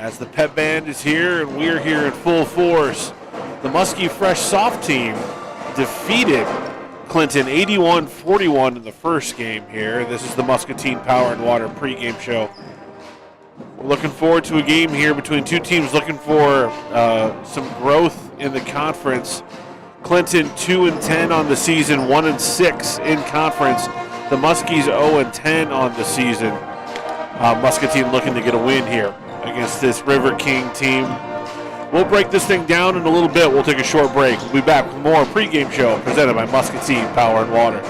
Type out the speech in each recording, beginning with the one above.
as the pep band is here and we're here in full force. The Muskie Fresh Soft team defeated Clinton 81-41 in the first game here. This is the Muscatine Power and Water pregame show. We're looking forward to a game here between two teams looking for some growth in the conference. Clinton 2-10 on the season, 1-6 in conference. The Muskies 0-10 on the season. Muscatine looking to get a win here against this River King team. We'll break this thing down in a little bit. We'll take a short break. We'll be back with more pregame show presented by Muscatine Power and Water.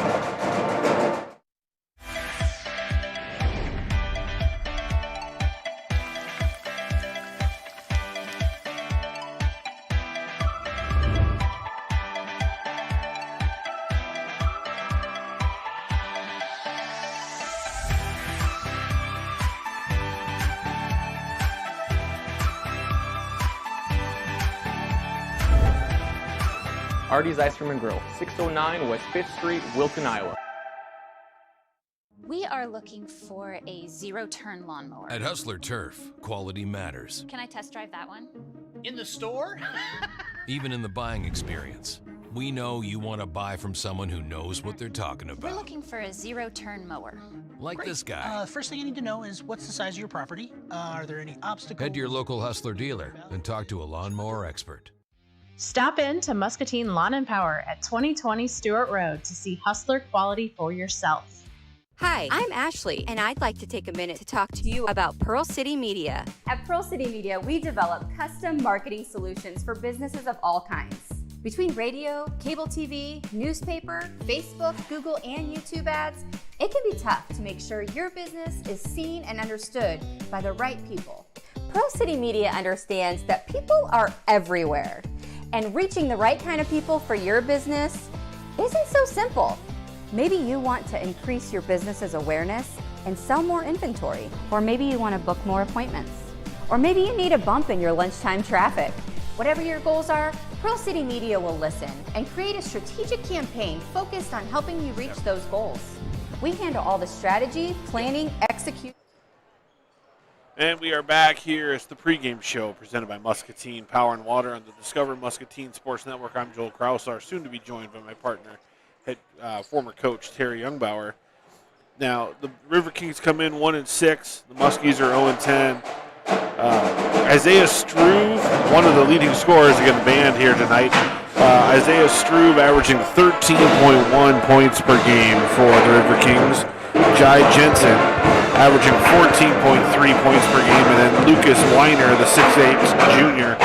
Arty's Ice Cream and Grill, 609 West 5th Street, Wilton, Iowa. We are looking for a zero-turn lawnmower. At Hustler Turf, quality matters. Can I test drive that one? In the store? Even in the buying experience. We know you want to buy from someone who knows what they're talking about. We're looking for a zero-turn mower. Like Great. this guy. First thing you need to know is what's the size of your property? Are there any obstacles? Head to your local Hustler dealer and talk to a lawnmower expert. Stop in to Muscatine Lawn and Power at 2020 Stewart Road to see Hustler quality for yourself. Hi, I'm Ashley, and I'd like to take a minute to talk to you about Pearl City Media. At Pearl City Media, we develop custom marketing solutions for businesses of all kinds. Between radio, cable TV, newspaper, Facebook, Google, and YouTube ads, it can be tough to make sure your business is seen and understood by the right people. Pearl City Media understands that people are everywhere, and reaching the right kind of people for your business isn't so simple. Maybe you want to increase your business's awareness and sell more inventory, or maybe you want to book more appointments, or maybe you need a bump in your lunchtime traffic. Whatever your goals are, Pearl City Media will listen and create a strategic campaign focused on helping you reach those goals. We handle all the strategy, planning, execution. And we are back here. It's the pregame show presented by Muscatine Power and Water on the Discover Muscatine Sports Network. I'm Joel Krausar, soon to be joined by my partner, former coach Terry Youngbauer. Now, the River Kings come in 1-6. The Muskies are 0-10. Isaiah Struve, one of the leading scorers against the band here tonight. Isaiah Struve averaging 13.1 points per game for the River Kings. Jai Jensen averaging 14.3 points per game, and then Lucas Weiner, the 6'8 junior,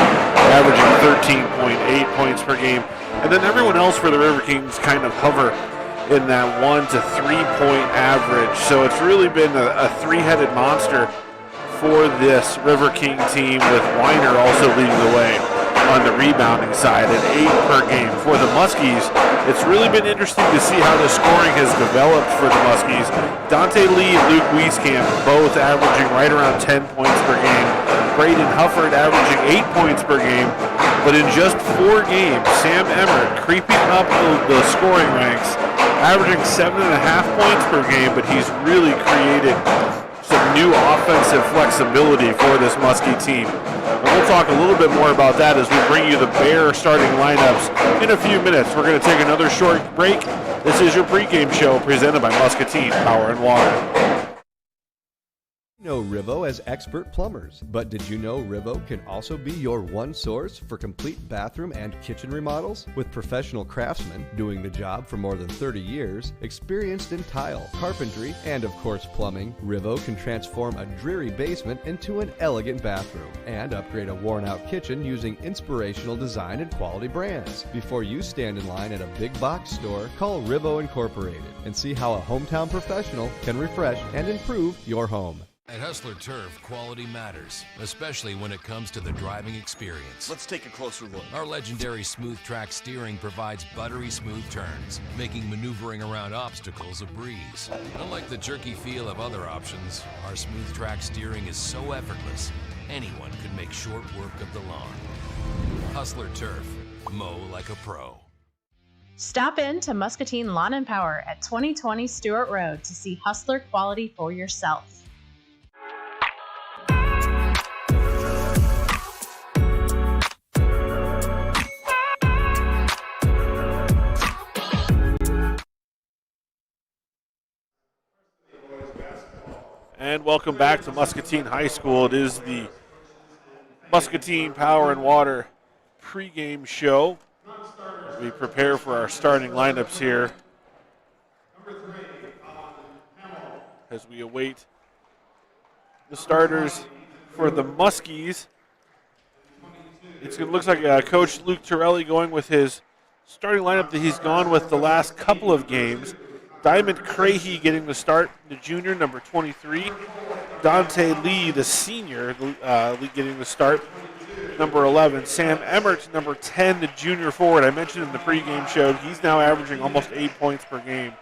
averaging 13.8 points per game. And then everyone else for the River Kings kind of hover in that 1 to 3 point average. So it's really been a three-headed monster for this River King team, with Weiner also leading the way on the rebounding side at 8 per game. For the Muskies, it's really been interesting to see how the scoring has developed for the Muskies. Dante Lee and Luke Wieskamp both averaging right around 10 points per game. Braden Hufford averaging 8 points per game. But in just 4 games, Sam Emmert creeping up the scoring ranks, averaging 7.5 points per game, but he's really created some new offensive flexibility for this Muskie team. And we'll talk a little bit more about that as we bring you the Bear starting lineups in a few minutes. We're going to take another short break. This is your pregame show presented by Muscatine Power and Water. You know Rivo as expert plumbers, but did you know Rivo can also be your one source for complete bathroom and kitchen remodels? With professional craftsmen doing the job for more than 30 years, experienced in tile, carpentry, and of course plumbing, Rivo can transform a dreary basement into an elegant bathroom and upgrade a worn-out kitchen using inspirational design and quality brands. Before you stand in line at a big box store, call Rivo Incorporated and see how a hometown professional can refresh and improve your home. At Hustler Turf, quality matters, especially when it comes to the driving experience. Let's take a closer look. Our legendary Smooth Track steering provides buttery smooth turns, making maneuvering around obstacles a breeze. Unlike the jerky feel of other options, our Smooth Track steering is so effortless, anyone could make short work of the lawn. Hustler Turf, mow like a pro. Stop in to Muscatine Lawn and Power at 2020 Stewart Road to see Hustler quality for yourself. And welcome back to Muscatine High School. It is the Muscatine Power and Water pregame show. We prepare for our starting lineups here as we await the starters for the Muskies. It looks like Coach Luke Torelli going with his starting lineup that he's gone with the last couple of games. Diamond Crahy getting the start, the junior, number 23. Dante Lee, the senior, getting the start, number 11. Sam Emmert, number 10, the junior forward. I mentioned in the pregame show, he's now averaging almost 8 points per game.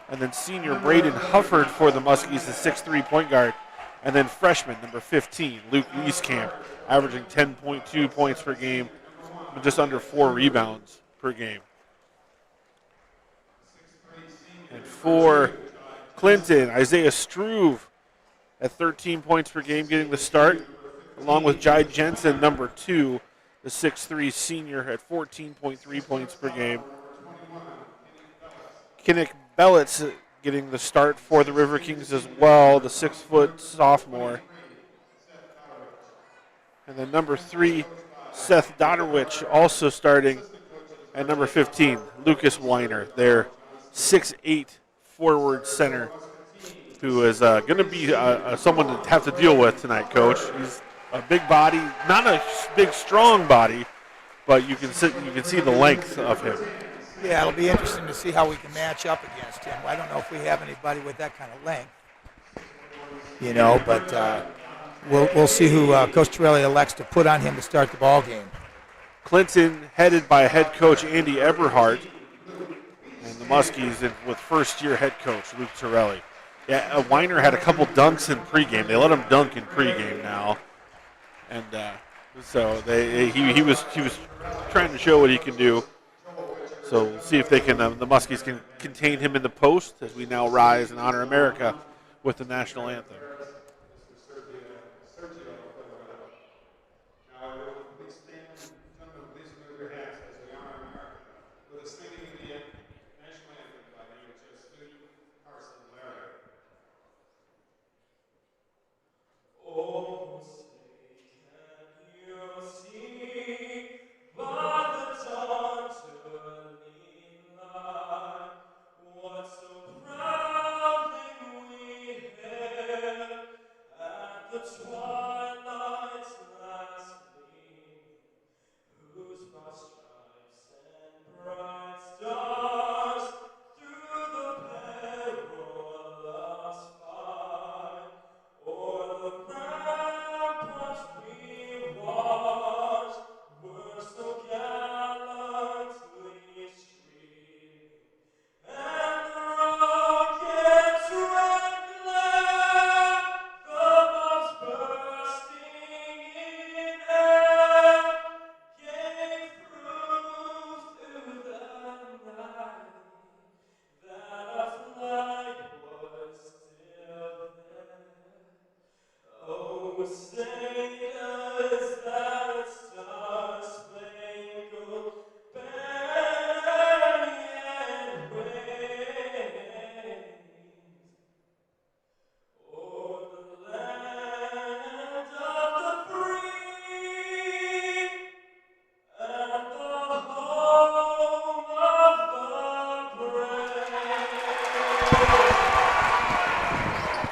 And then senior Braden Hufford for the Muskies, the 6'3" point guard. And then freshman, number 15, Luke Wieskamp, averaging 10.2 points per game, with just under 4 rebounds per game. And for Clinton, Isaiah Struve at 13 points per game getting the start, along with Jai Jensen, number 2, the 6'3" senior at 14.3 points per game. Kinnick Bellitz getting the start for the River Kings as well, the 6' sophomore. And then number 3, Seth Dodderwich, also starting at number 15, Lucas Weiner, their 6'8" forward center, who is going to be someone to have to deal with tonight, Coach. He's a big body, not a big, strong body, but you can see the length of him. Yeah, it'll be interesting to see how we can match up against him. I don't know if we have anybody with that kind of length, but we'll see who Coach Torelli elects to put on him to start the ball game. Clinton headed by head coach Andy Eberhardt, and the Muskies with first-year head coach Luke Torelli. Yeah, Weiner had a couple dunks in pregame. They let him dunk in pregame now, and so he was trying to show what he can do. So we'll see if they can. The Muskies can contain him in the post as we now rise and honor America with the national anthem.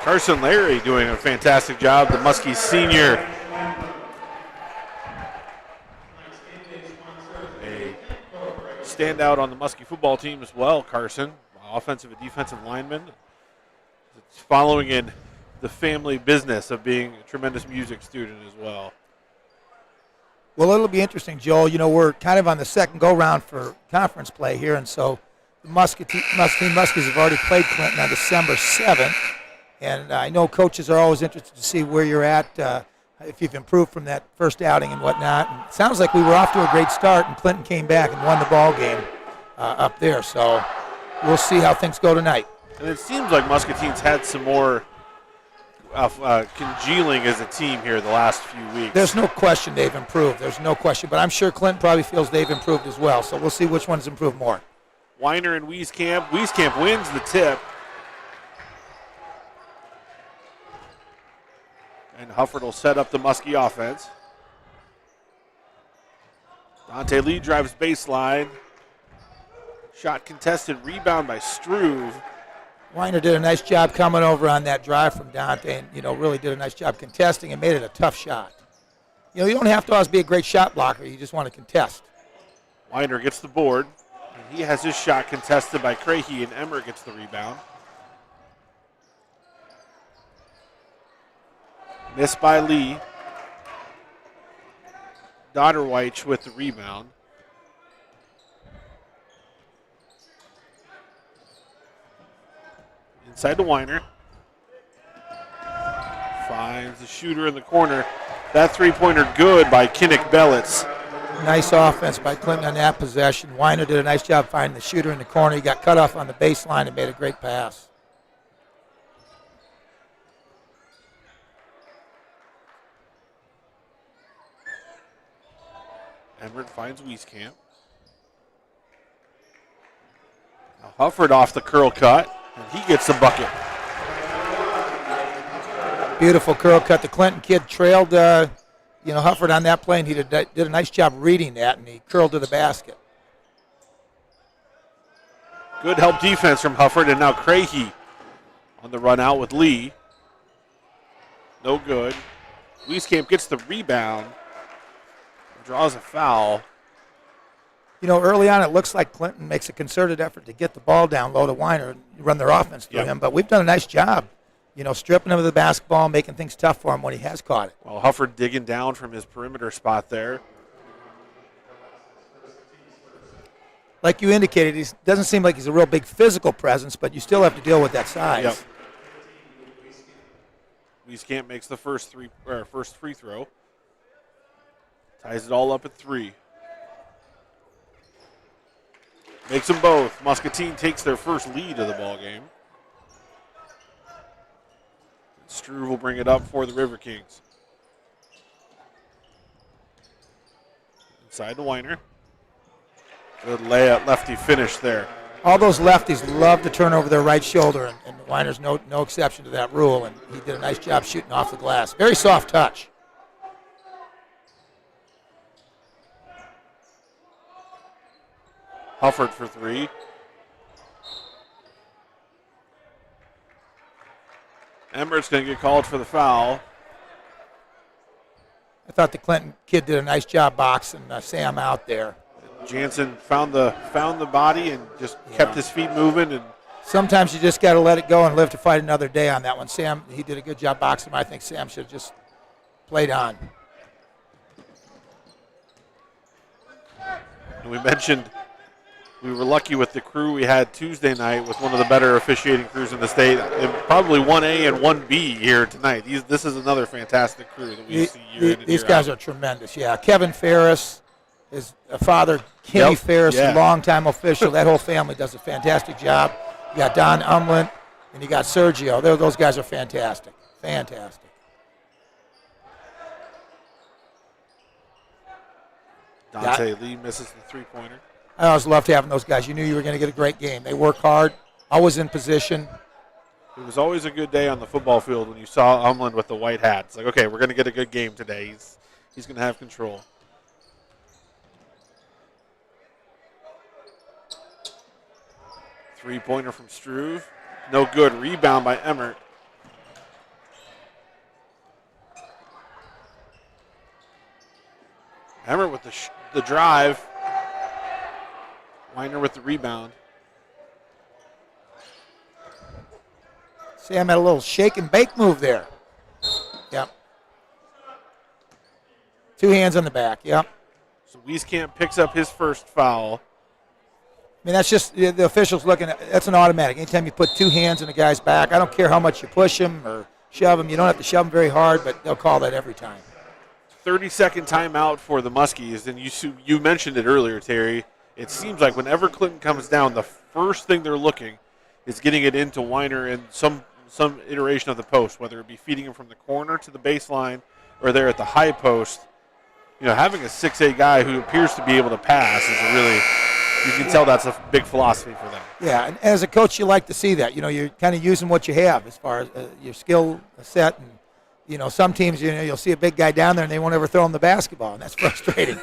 Carson Larry doing a fantastic job, the Muskie senior. A standout on the Muskie football team as well, Carson, offensive and defensive lineman. It's following in the family business of being a tremendous music student as well. Well, it'll be interesting, Joel. We're kind of on the second go-round for conference play here, and so the Muscatine Muskies have already played Clinton on December 7th. And I know coaches are always interested to see where you're at, if you've improved from that first outing and whatnot. And it sounds like we were off to a great start, and Clinton came back and won the ball game up there. So we'll see how things go tonight. And it seems like Muscatine's had some more congealing as a team here the last few weeks. There's no question they've improved. There's no question. But I'm sure Clinton probably feels they've improved as well. So we'll see which one's improved more. Weiner and Wieskamp. Wieskamp wins the tip. And Hufford will set up the Muskie offense. Dante Lee drives baseline. Shot contested, rebound by Struve. Weiner did a nice job coming over on that drive from Dante and, really did a nice job contesting and made it a tough shot. You don't have to always be a great shot blocker. You just want to contest. Weiner gets the board. And he has his shot contested by Crahy, and Emmer gets the rebound. Missed by Lee. Dodderweich with the rebound. Inside to Weiner. Finds the shooter in the corner. That three-pointer good by Kinnick Bellitz. Nice offense by Clinton on that possession. Weiner did a nice job finding the shooter in the corner. He got cut off on the baseline and made a great pass. Emmert finds Wieskamp. Now Hufford off the curl cut, and he gets the bucket. Beautiful curl cut. The Clinton kid trailed, Hufford on that play, and he did a nice job reading that, and he curled to the basket. Good help defense from Hufford, and now Crahy on the run out with Lee. No good. Wieskamp gets the rebound. Draws a foul. Early on it looks like Clinton makes a concerted effort to get the ball down low to Weiner and run their offense through him, but we've done a nice job, stripping him of the basketball, making things tough for him when he has caught it. Well, Hufford digging down from his perimeter spot there. Like you indicated, he doesn't seem like he's a real big physical presence, but you still have to deal with that size. Yep. Wieskamp makes the first free throw. Ties it all up at 3. Makes them both. Muscatine takes their first lead of the ball game. Struve will bring it up for the River Kings. Inside to Weiner. Good layup, lefty finish there. All those lefties love to turn over their right shoulder, and Weiner's no exception to that rule, and he did a nice job shooting off the glass. Very soft touch. Hufford for 3. Emmert's going to get called for the foul. I thought the Clinton kid did a nice job boxing Sam out there. Jansen found the body and just kept his feet moving. And sometimes you just got to let it go and live to fight another day on that one. Sam, he did a good job boxing him. I think Sam should have just played on. And we mentioned we were lucky with the crew we had Tuesday night with one of the better officiating crews in the state. And probably 1A and 1B here tonight. This is another fantastic crew that we see year in and These year guys out. are tremendous. Yeah, Kevin Ferris, his father, Kenny Ferris, a longtime official. That whole family does a fantastic job. You got Don Umland, and you got Sergio. Those guys are fantastic. Fantastic. Dante Lee misses the three-pointer. I always loved having those guys. You knew you were going to get a great game. They work hard, always in position. It was always a good day on the football field when you saw Umland with the white hat. It's like, okay, we're going to get a good game today. He's going to have control. Three-pointer from Struve. No good. Rebound by Emmert. Emmert with the drive. Weiner with the rebound. Sam had a little shake and bake move there. Yep. 2 hands on the back. Yep. So Wieskamp picks up his first foul. I mean, that's just the officials looking at. That's an automatic. Anytime you put 2 hands on a guy's back, I don't care how much you push him or shove him. You don't have to shove him very hard, but they'll call that every time. 30-second timeout for the Muskies, and you mentioned it earlier, Terry. It seems like whenever Clinton comes down, the first thing they're looking is getting it into Weiner in some iteration of the post, whether it be feeding him from the corner to the baseline or there at the high post. Having a 6'8" guy who appears to be able to pass is you can tell that's a big philosophy for them. Yeah, and as a coach, you like to see that. You're kind of using what you have as far as your skill set, and some teams, you'll see a big guy down there and they won't ever throw him the basketball, and that's frustrating.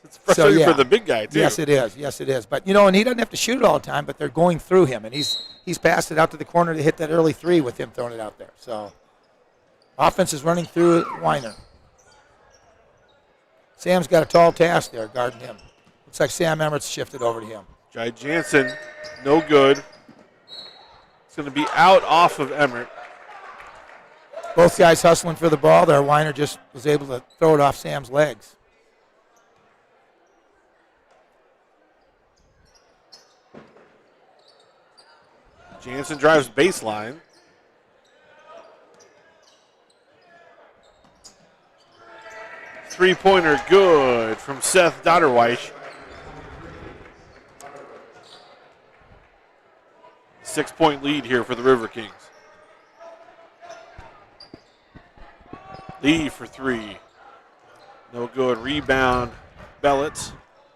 It's frustrating So, for the big guy, too. Yes, it is. Yes, it is. But, and he doesn't have to shoot it all the time, but they're going through him, and he's passed it out to the corner to hit that early three with him throwing it out there. So offense is running through Weiner. Sam's got a tall task there guarding him. Looks like Sam Emmert's shifted over to him. Jai Jansen, no good. It's going to be out off of Emmert. Both guys hustling for the ball there. Weiner just was able to throw it off Sam's legs. Jansen drives baseline. Three-pointer good from Seth Dotterweich. 6-point lead here for the River Kings. Lee for three. No good. Rebound. Bellitz.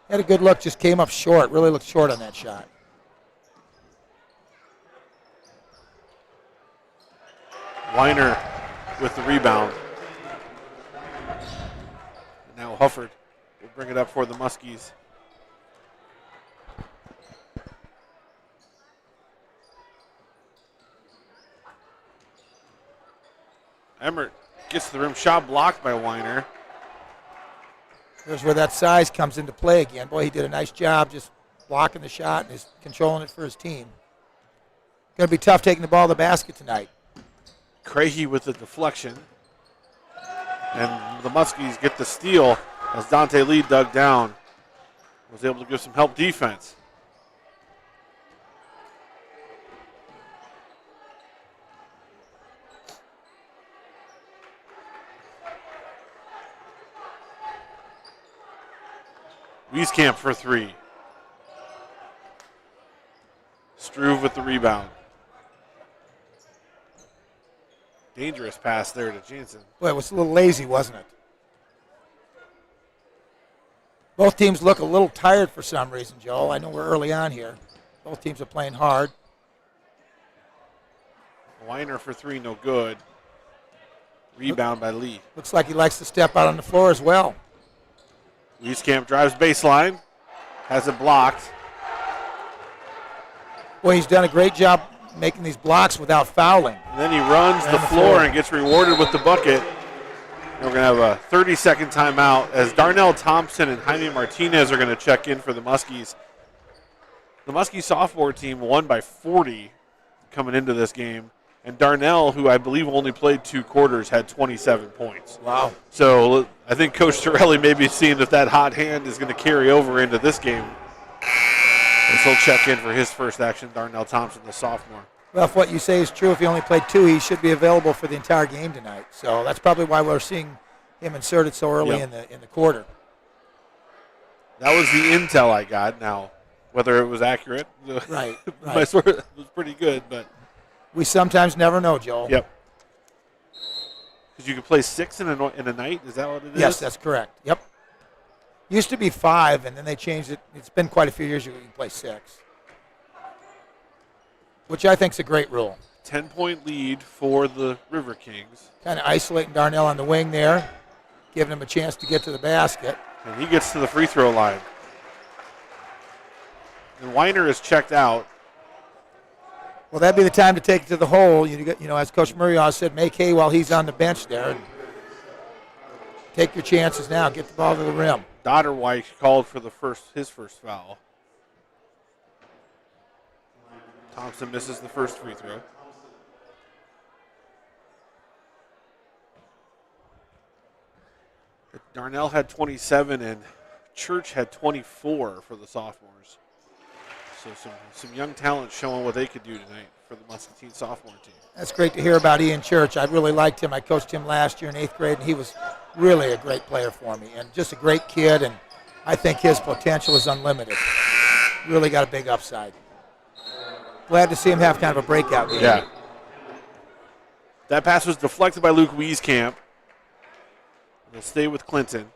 Had a good look, just came up short. Really looked short on that shot. Weiner with the rebound. Now Hufford will bring it up for the Muskies. Emmert gets to the rim, shot blocked by Weiner. Here's where that size comes into play again. Boy, he did a nice job just blocking the shot and is controlling it for his team. Going to be tough taking the ball to the basket tonight. Craigie with the deflection. And the Muskies get the steal as Dante Lee dug down. Was able to give some help defense. Wieskamp for three. Struve with the rebound. Dangerous pass there to Jansen. Boy, it was a little lazy, wasn't it? Both teams look a little tired for some reason, Joel. I know we're early on here. Both teams are playing hard. Weiner for three, no good. Rebound by Lee. Looks like he likes to step out on the floor as well. Wieskamp drives baseline. Has it blocked. Boy, he's done a great job making these blocks without fouling. And then he runs the floor and gets rewarded with the bucket. And we're going to have a 30-second timeout as Darnell Thompson and Jaime Martinez are going to check in for the Muskies. The Muskie sophomore team won by 40 coming into this game. And Darnell, who I believe only played 2 quarters, had 27 points. Wow. So I think Coach Torelli may be seeing if that hot hand is going to carry over into this game. And so he'll check in for his first action, Darnell Thompson, the sophomore. Well, if what you say is true, if he only played 2, he should be available for the entire game tonight. So that's probably why we're seeing him inserted so early in the quarter. That was the intel I got. Now, whether it was accurate, right. My source was pretty good, but we sometimes never know, Joel. Yep. Because you can play 6 in a night. Is that what it is? Yes, that's correct. Yep. Used to be 5, and then they changed it. It's been quite a few years you can play 6, which I think is a great rule. 10-point lead for the River Kings. Kind of isolating Darnell on the wing there, giving him a chance to get to the basket. And he gets to the free throw line. And Weiner is checked out. Well, that'd be the time to take it to the hole. As Coach Murray said, make hay while he's on the bench there. And take your chances now. Get the ball to the rim. Dotterweich called for his first foul. Thompson misses the first free throw. Darnell had 27 and Church had 24 for the sophomores. So some young talent showing what they could do tonight for the Muscatine sophomore team. That's great to hear about Ian Church. I really liked him. I coached him last year in 8th grade, and he was really a great player for me. And just a great kid, and I think his potential is unlimited. Really got a big upside. Glad to see him have kind of a breakout game. Yeah. That pass was deflected by Luke Wieskamp. They'll stay with Clinton.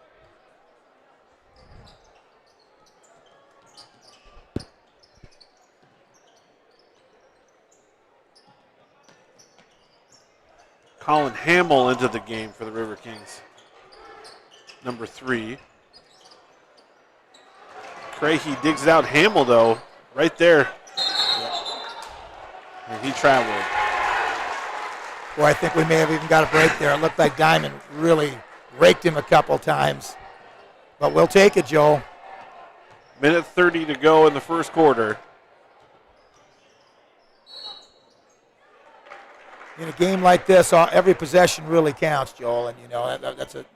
Colin Hamill into the game for the River Kings. Number 3. Craigie digs it out. Hamill, though, right there. And he traveled. Boy, I think we may have even got a break there. It looked like Diamond really raked him a couple times. But we'll take it, Joel. Minute 30 to go in the first quarter. In a game like this, every possession really counts, Joel, and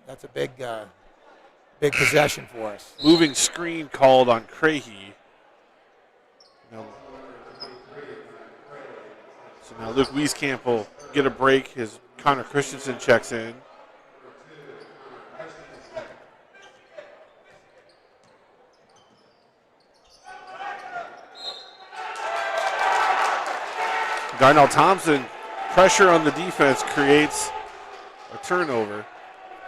that's a big possession for us. Moving screen called on Craigie. So now Luke Wieskamp will get a break. His Connor Christensen checks in. Darnell Thompson, pressure on the defense creates a turnover.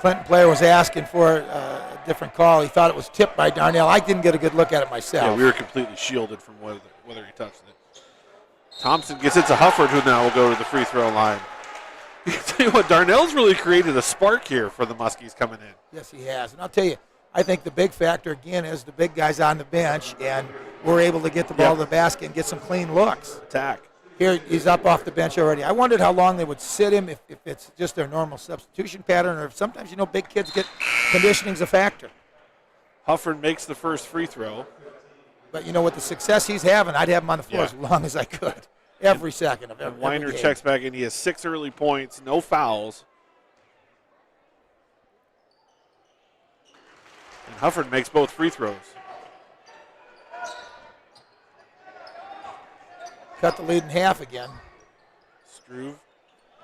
Clinton player was asking for a different call. He thought it was tipped by Darnell. I didn't get a good look at it myself. Yeah, we were completely shielded from whether he touched it. Thompson gets it to Hufford, who now will go to the free throw line. I tell you what, Darnell's really created a spark here for the Muskies coming in. Yes, he has. And I'll tell you, I think the big factor, again, is the big guys on the bench, and we're able to get the ball to the basket and get some clean looks. Attack. Here, he's up off the bench already. I wondered how long they would sit him, if it's just their normal substitution pattern, or if sometimes, big kids get conditioning's a factor. Hufford makes the first free throw. But, with the success he's having, I'd have him on the floor as long as I could. Every second of every Weiner game. checks back in. He has 6 early points, no fouls. And Hufford makes both free throws. Cut the lead in half again. Struve.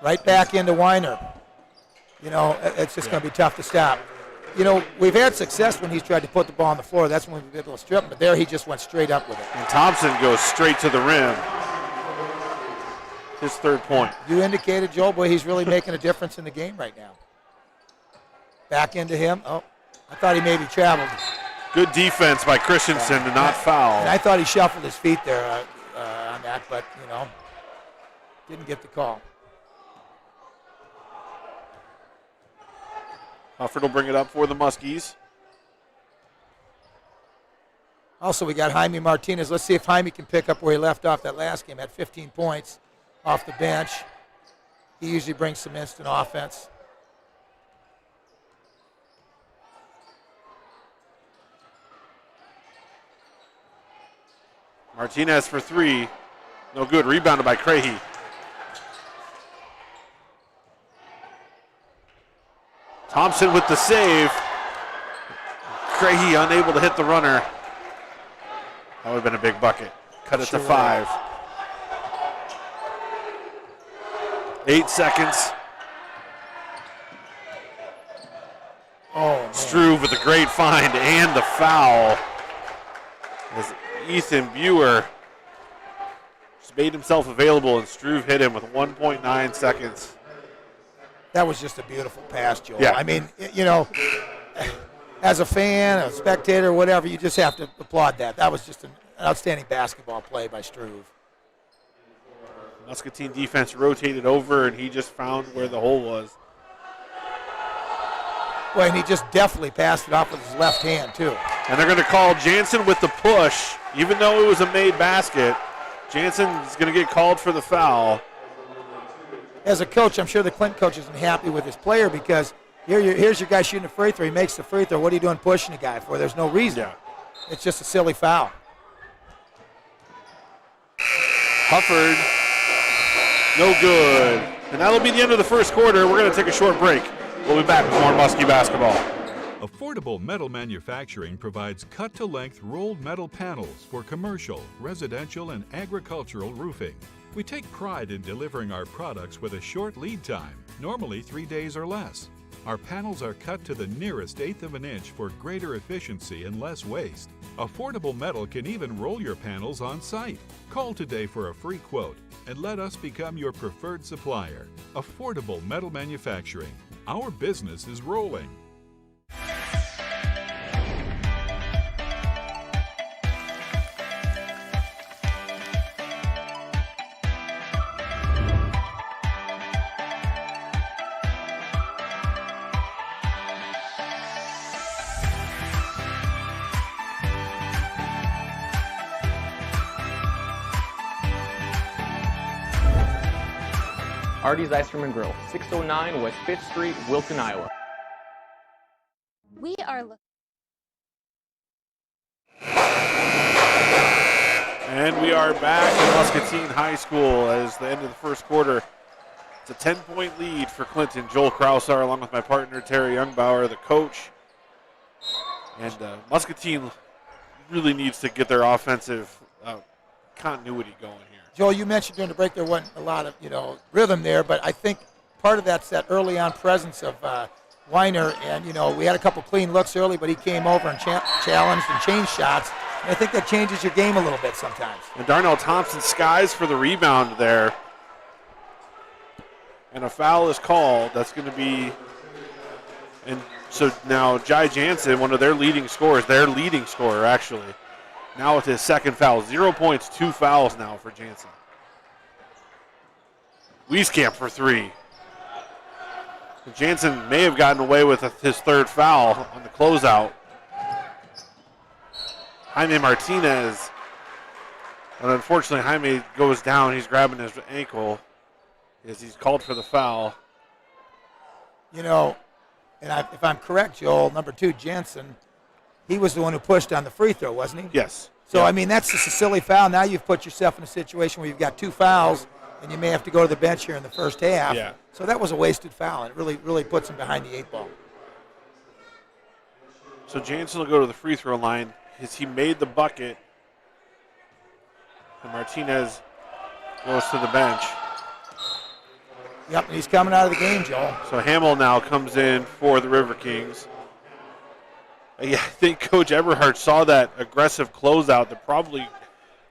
Right back into Weiner. It's just going to be tough to stop. We've had success when he's tried to put the ball on the floor. That's when we've been able to strip him, but there he just went straight up with it. And Thompson goes straight to the rim. His 3rd point. You indicated, Joel, boy, he's really making a difference in the game right now. Back into him. Oh, I thought he maybe traveled. Good defense by Christensen to not foul. And I thought he shuffled his feet there on that, but, didn't get the call. Hufford will bring it up for the Muskies. Also, we got Jaime Martinez. Let's see if Jaime can pick up where he left off that last game. Had 15 points off the bench. He usually brings some instant offense. Martinez for 3. No good. Rebounded by Craigie. Thompson with the save. Craigie unable to hit the runner. That would have been a big bucket. Cut it to 5. 8 seconds. Oh, Struve with a great find and the foul. As Ethan Buer just made himself available, and Struve hit him with 1.9 seconds. That was just a beautiful pass, Joel. Yeah. I mean, as a fan, a spectator, whatever, you just have to applaud that. That was just an outstanding basketball play by Struve. Muscatine defense rotated over, and he just found where the hole was. Well, and he just definitely passed it off with his left hand, too. And they're going to call Jansen with the push. Even though it was a made basket, Jansen is going to get called for the foul. As a coach, I'm sure the Clinton coach isn't happy with his player because here's your guy shooting a free throw. He makes the free throw. What are you doing pushing the guy for? There's no reason. Yeah. It's just a silly foul. Hufford, no good. And that'll be the end of the first quarter. We're going to take a short break. We'll be back with more Muskie Basketball. Affordable Metal Manufacturing provides cut-to-length rolled metal panels for commercial, residential, and agricultural roofing. We take pride in delivering our products with a short lead time, normally 3 days or less. Our panels are cut to the nearest 1/8 of an inch for greater efficiency and less waste. Affordable Metal can even roll your panels on site. Call today for a free quote and let us become your preferred supplier. Affordable Metal Manufacturing. Our business is rolling. Arty's Ice Cream and Grill, 609 West 5th Street, Wilton, Iowa. We are looking. And we are back at Muscatine High School as the end of the first quarter. It's a 10-point lead for Clinton. Joel Krausar along with my partner Terry Youngbauer, the coach. And Muscatine really needs to get their offensive continuity going here. Joel, you mentioned during the break there wasn't a lot of rhythm there, but I think part of that's that early on presence of Weiner. And we had a couple clean looks early, but he came over and challenged and changed shots. And I think that changes your game a little bit sometimes. And Darnell Thompson skies for the rebound there. And a foul is called. That's going to be, and so now Jai Jansen, one of their leading scorer actually, now with his second foul. 0 points, 2 fouls now for Jansen. Wieskamp for 3. Jansen may have gotten away with his third foul on the closeout. Jaime Martinez, and unfortunately Jaime goes down. He's grabbing his ankle as he's called for the foul. And if I'm correct, Joel, number 2, Jansen, he was the one who pushed on the free throw, wasn't he? Yes. So, I mean, that's just a silly foul. Now you've put yourself in a situation where you've got 2 fouls, and you may have to go to the bench here in the first half. Yeah. So that was a wasted foul, and it really puts him behind the 8 ball. So Jansen will go to the free throw line. He made the bucket, and Martinez goes to the bench. Yep, and he's coming out of the game, Joel. So Hamill now comes in for the River Kings. I think Coach Eberhardt saw that aggressive closeout that probably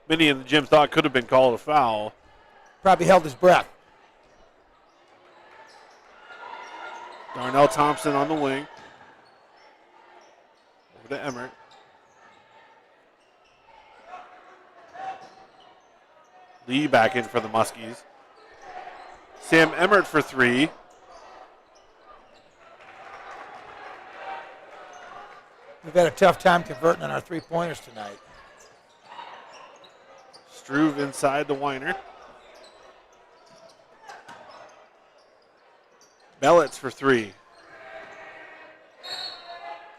many in the gym thought could have been called a foul. Probably held his breath. Darnell Thompson on the wing. Over to Emmert. Lee back in for the Muskies. Sam Emmert for 3. We've had a tough time converting on our 3-pointers tonight. Struve inside the Weiner. Bellitz for 3.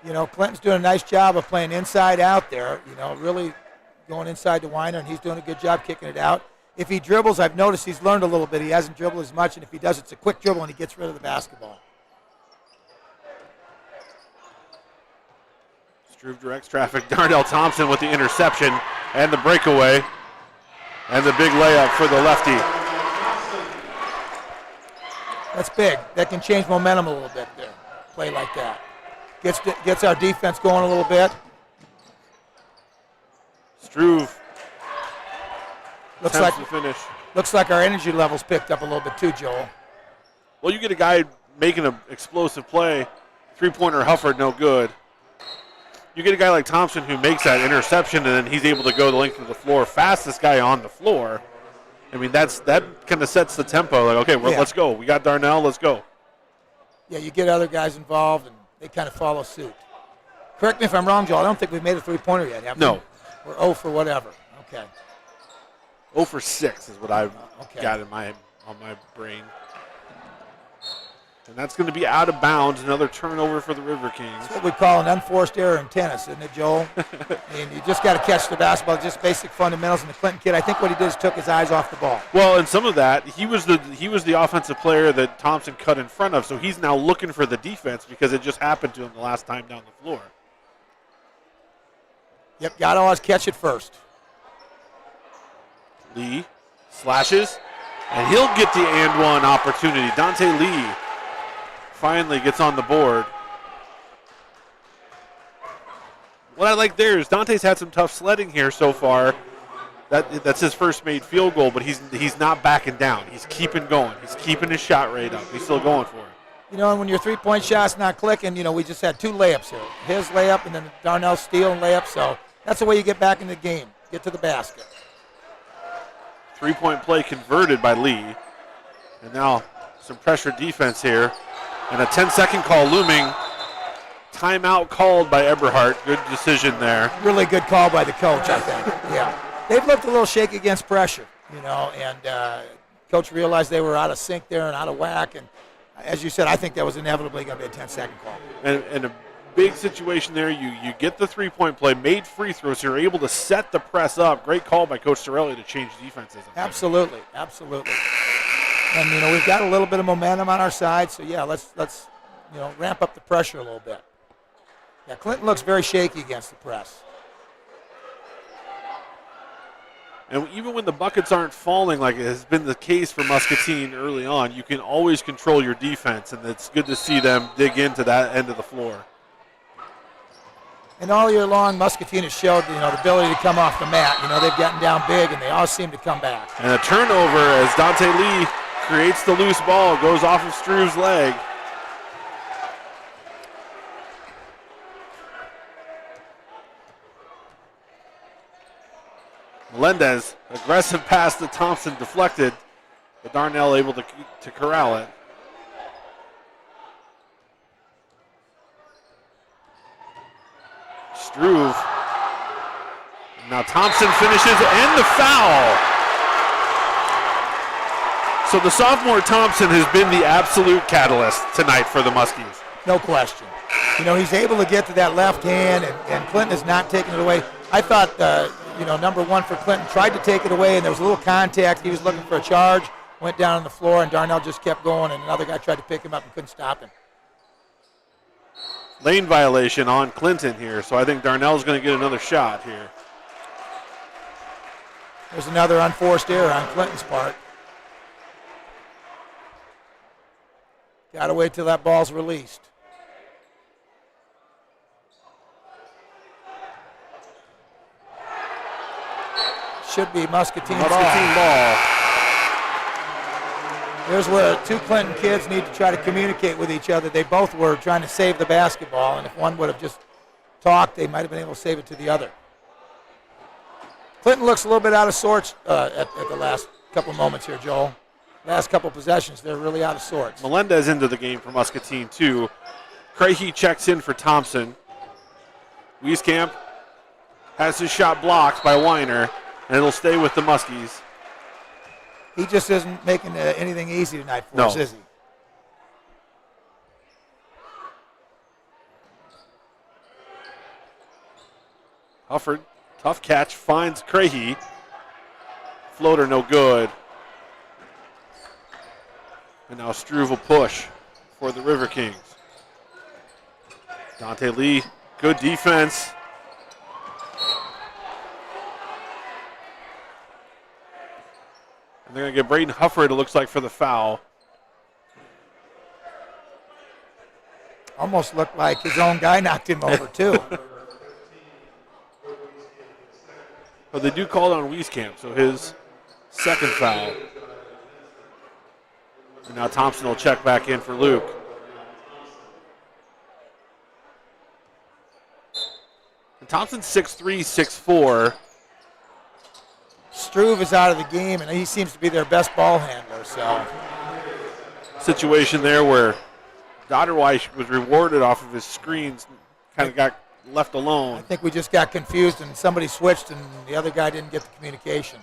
Clinton's doing a nice job of playing inside out there, really going inside the Weiner, and he's doing a good job kicking it out. If he dribbles, I've noticed he's learned a little bit. He hasn't dribbled as much, and if he does, it's a quick dribble, and he gets rid of the basketball. Struve directs traffic. Darnell Thompson with the interception and the breakaway. And the big layup for the lefty. That's big. That can change momentum a little bit there. Play like that. Gets our defense going a little bit. Struve looks like to finish. Looks like our energy levels picked up a little bit too, Joel. Well, you get a guy making an explosive play, 3-pointer Hufford, no good. You get a guy like Thompson who makes that interception, and then he's able to go the length of the floor, fastest guy on the floor. I mean, that kind of sets the tempo. Like, okay, let's go. We got Darnell. Let's go. Yeah, you get other guys involved, and they kind of follow suit. Correct me if I'm wrong, Joel. I don't think we've made a 3-pointer yet, have we? No. We're 0 for whatever. Okay. 0 for 6 is what I've got on my brain. And that's going to be out of bounds. Another turnover for the River Kings. That's what we call an unforced error in tennis, isn't it, Joel? And you just got to catch the basketball, just basic fundamentals. And the Clinton kid, I think what he did is took his eyes off the ball. Well, and some of that, he was the offensive player that Thompson cut in front of, so he's now looking for the defense because it just happened to him the last time down the floor. Yep, got to always catch it first. Lee slashes, and he'll get the and one opportunity. Dante Lee finally gets on the board. What I like there is Dante's had some tough sledding here so far. That's his first made field goal, but he's not backing down. He's keeping going. He's keeping his shot rate up. He's still going for it. And when your 3-point shot's not clicking, we just had 2 layups here. His layup and then Darnell's steal and layup. So that's the way you get back in the game. Get to the basket. 3-point play converted by Lee. And now some pressure defense here. And a 10-second call looming. Timeout called by Eberhardt. Good decision there. Really good call by the coach, I think. Yeah. They've looked a little shaky against pressure, and Coach realized they were out of sync there and out of whack. And as you said, I think that was inevitably going to be a 10-second call. And a big situation there. You get the three-point play, made free throws. So you're able to set the press up. Great call by Coach Sorelli to change defenses. Absolutely, absolutely. And, we've got a little bit of momentum on our side. So, yeah, let's ramp up the pressure a little bit. Yeah, Clinton looks very shaky against the press. And even when the buckets aren't falling like it has been the case for Muscatine early on, you can always control your defense, and it's good to see them dig into that end of the floor. And all year long, Muscatine has showed, the ability to come off the mat. They've gotten down big, and they all seem to come back. And a turnover as Dante Lee creates the loose ball, goes off of Struve's leg. Melendez, aggressive pass to Thompson, deflected, but Darnell able to corral it. Struve. Now Thompson finishes, and the foul. So the sophomore Thompson has been the absolute catalyst tonight for the Muskies. No question. He's able to get to that left hand, and Clinton is not taking it away. I thought, number one for Clinton tried to take it away, and there was a little contact. He was looking for a charge, went down on the floor, and Darnell just kept going, and another guy tried to pick him up and couldn't stop him. Lane violation on Clinton here, so I think Darnell's going to get another shot here. There's another unforced error on Clinton's part. Got to wait till that ball's released. Should be Muscatine ball. Here's where two Clinton kids need to try to communicate with each other. They both were trying to save the basketball, and if one would have just talked, they might have been able to save it to the other. Clinton looks a little bit out of sorts at the last couple moments here, Joel. Last couple possessions, they're really out of sorts. Melendez into the game for Muscatine, too. Crahey checks in for Thompson. Wieskamp has his shot blocked by Weiner, and it'll stay with the Muskies. He just isn't making anything easy tonight for us, is he? Hufford, tough catch, finds Crahey. Floater no good. And now Struve will push for the River Kings. Dante Lee, good defense. And they're going to get Braden Hufford, it looks like, for the foul. Almost looked like his own guy knocked him over, too. But they do call it on Wieskamp, so his second foul. And now Thompson will check back in for Luke. And Thompson's 6'3", 6'4". Struve is out of the game, and he seems to be their best ball handler. So, situation there where Dotterweich was rewarded off of his screens, kind of got left alone. I think we just got confused, and somebody switched, and the other guy didn't get the communication.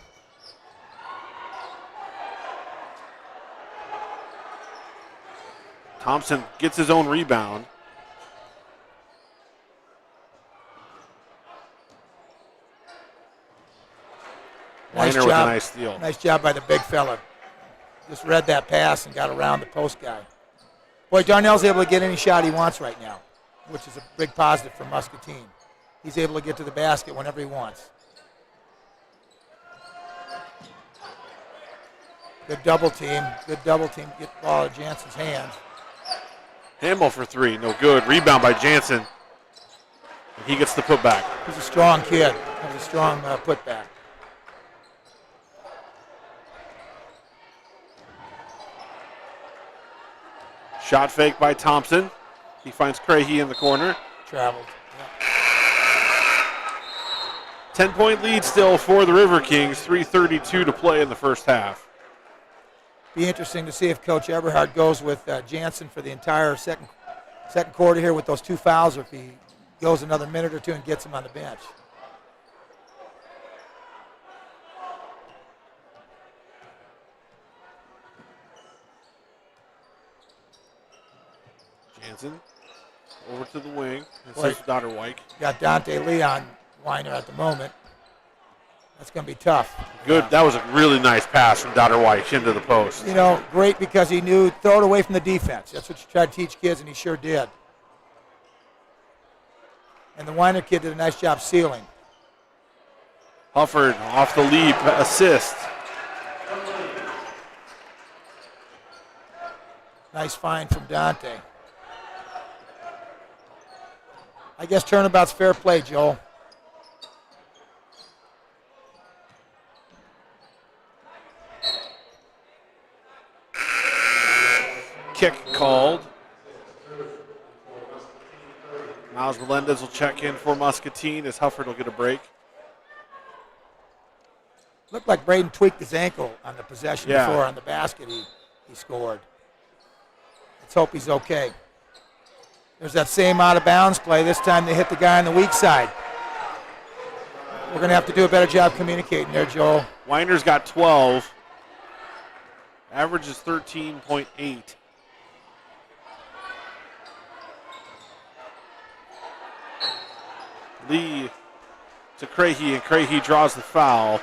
Thompson gets his own rebound. Weiner with a nice steal. Nice job by the big fella. Just read that pass and got around the post guy. Boy, Darnell's able to get any shot he wants right now, which is a big positive for Muscatine. He's able to get to the basket whenever he wants. Good double team. Get the ball out of Jansen's hands. Handball for three, no good. Rebound by Jansen. And he gets the putback. He's a strong kid. Has a strong putback. Shot fake by Thompson. He finds Crahey in the corner. Traveled. 10-point lead still for the River Kings. 3:32 to play in the first half. Be interesting to see if Coach Eberhard goes with Jansen for the entire second quarter here with those two fouls, or if he goes another minute or two and gets him on the bench. Jansen over to the wing. This Boy, is Dotterwike. Got Dante Lee on Weiner at the moment. That's going to be tough. Good. That was a really nice pass from Dotterwike into the post. You know, great because he knew throw it away from the defense. That's what you try to teach kids, and he sure did. And the Weiner kid did a nice job sealing. Hufford off the lead, assist. Nice find from Dante. I guess turnabout's fair play, Joel. Kick called. Miles Melendez will check in for Muscatine as Hufford will get a break. Looked like Braden tweaked his ankle on the possession Yeah. before on the basket he scored. Let's hope he's okay. There's that same out of bounds play. This time they hit the guy on the weak side. We're going to have to do a better job communicating there, Joel. Weiner's got 12. Average is 13.8. Lee to Crahy, and Crahy draws the foul.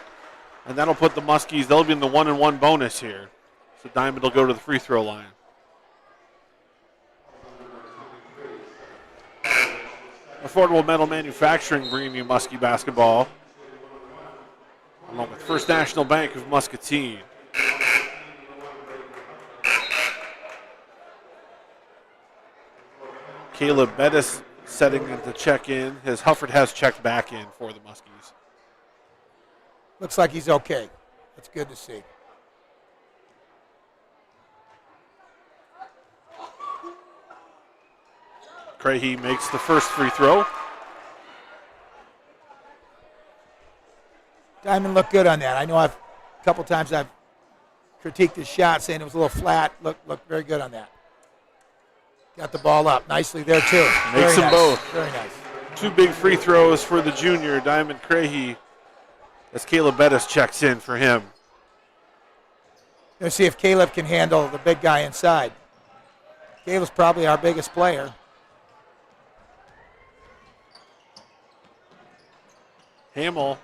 And that'll put the Muskies, they'll be in the 1-and-1 bonus here. So Diamond will go to the free throw line. Affordable Metal Manufacturing bringing you Muskie Basketball, along with First National Bank of Muscatine. Caleb Bettis setting in to check in, as Hufford has checked back in for the Muskies. Looks like he's okay. That's good to see. Crahy makes the first free throw. Diamond looked good on that. I know a couple times I've critiqued his shot, saying it was a little flat. Looked very good on that. Got the ball up nicely there, too. Makes them both. Very nice. 2 big free throws for the junior, Diamond Crahy, as Caleb Bettis checks in for him. Let's see if Caleb can handle the big guy inside. Caleb's probably our biggest player. Hamill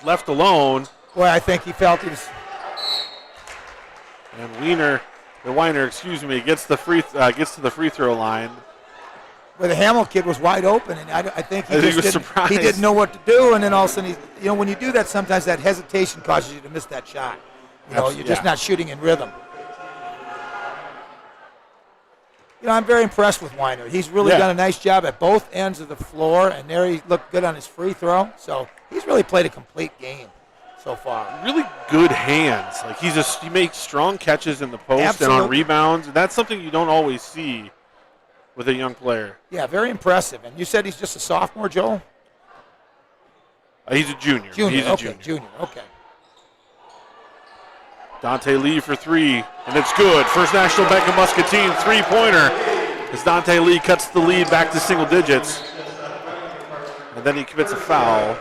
left alone. Boy, I think he felt he was. And Weiner, excuse me, gets to the free throw line. Well, the Hamill kid was wide open, and I think he was didn't, surprised. He didn't know what to do, and then all of a sudden, when you do that, sometimes that hesitation causes you to miss that shot. You're just not shooting in rhythm. I'm very impressed with Weiner. He's really done a nice job at both ends of the floor, and there he looked good on his free throw. So he's really played a complete game so far. Really good hands. Like he makes strong catches in the post and on rebounds. And that's something you don't always see with a young player. Yeah, very impressive. And you said he's just a sophomore, Joel? He's a junior. He's a junior. Okay. Dante Lee for 3, and it's good. First National Bank of Muscatine three-pointer as Dante Lee cuts the lead back to single digits. And then he commits a foul.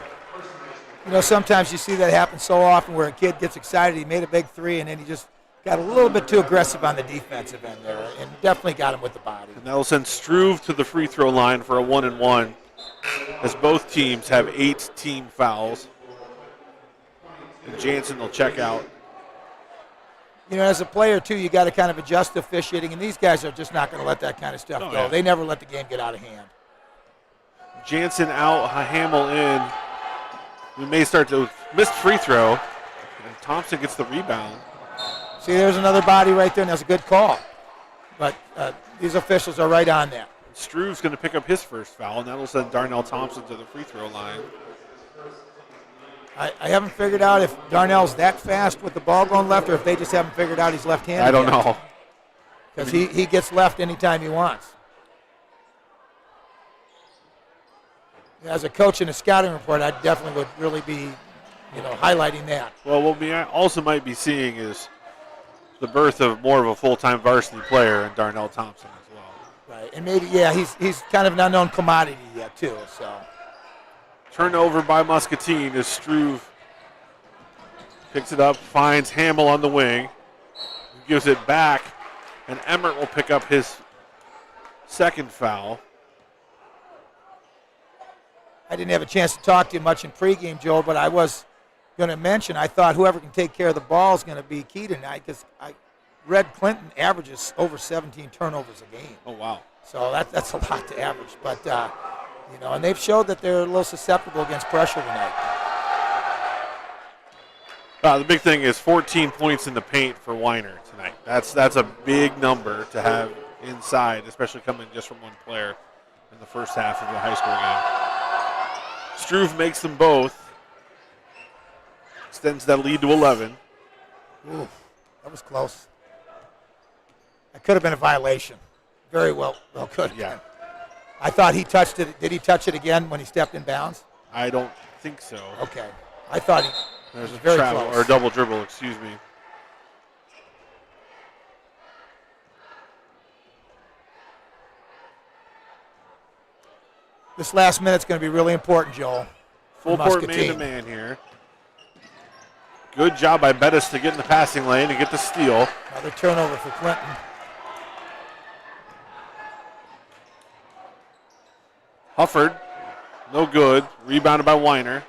Sometimes you see that happen so often where a kid gets excited, he made a big 3, and then he just got a little bit too aggressive on the defensive end there, and definitely got him with the body. And that'll send Struve to the free throw line for a 1-and-1, as both teams have 8 team fouls. And Jansen will check out. As a player, too, you got to kind of adjust the officiating, and these guys are just not going to let that kind of stuff go. Yeah. They never let the game get out of hand. Jansen out, Hamill in. We may start to missed free throw, and Thompson gets the rebound. See, there's another body right there, and that's a good call. But these officials are right on that. Struve's going to pick up his first foul, and that'll send Darnell Thompson to the free throw line. I haven't figured out if Darnell's that fast with the ball going left or if they just haven't figured out he's left-handed. I don't know. Because he gets left anytime he wants. As a coach in a scouting report, I definitely would really be, highlighting that. Well, what we also might be seeing is the birth of more of a full-time varsity player in Darnell Thompson as well. Right, and maybe, he's kind of an unknown commodity yet, too, so. Turnover by Muscatine as Struve picks it up, finds Hamill on the wing, gives it back, and Emmert will pick up his second foul. I didn't have a chance to talk to you much in pregame, Joel, but I was going to mention I thought whoever can take care of the ball is going to be key tonight because I read Clinton averages over 17 turnovers a game. Oh, wow. So that's a lot to average. But, and they've showed that they're a little susceptible against pressure tonight. The big thing is 14 points in the paint for Weiner tonight. That's a big number to have inside, especially coming just from one player in the first half of the high school game. Struve makes them both. Extends that lead to 11. Ooh, that was close. That could have been a violation. Very well could. Yeah. I thought he touched it. Did he touch it again when he stepped in bounds? I don't think so. Okay. I thought he There's a very travel close. or a double dribble, excuse me. This last minute's going to be really important, Joel. Full court man-to-man here. Good job by Bettis to get in the passing lane and get the steal. Another turnover for Clinton. Hufford, no good. Rebounded by Weiner.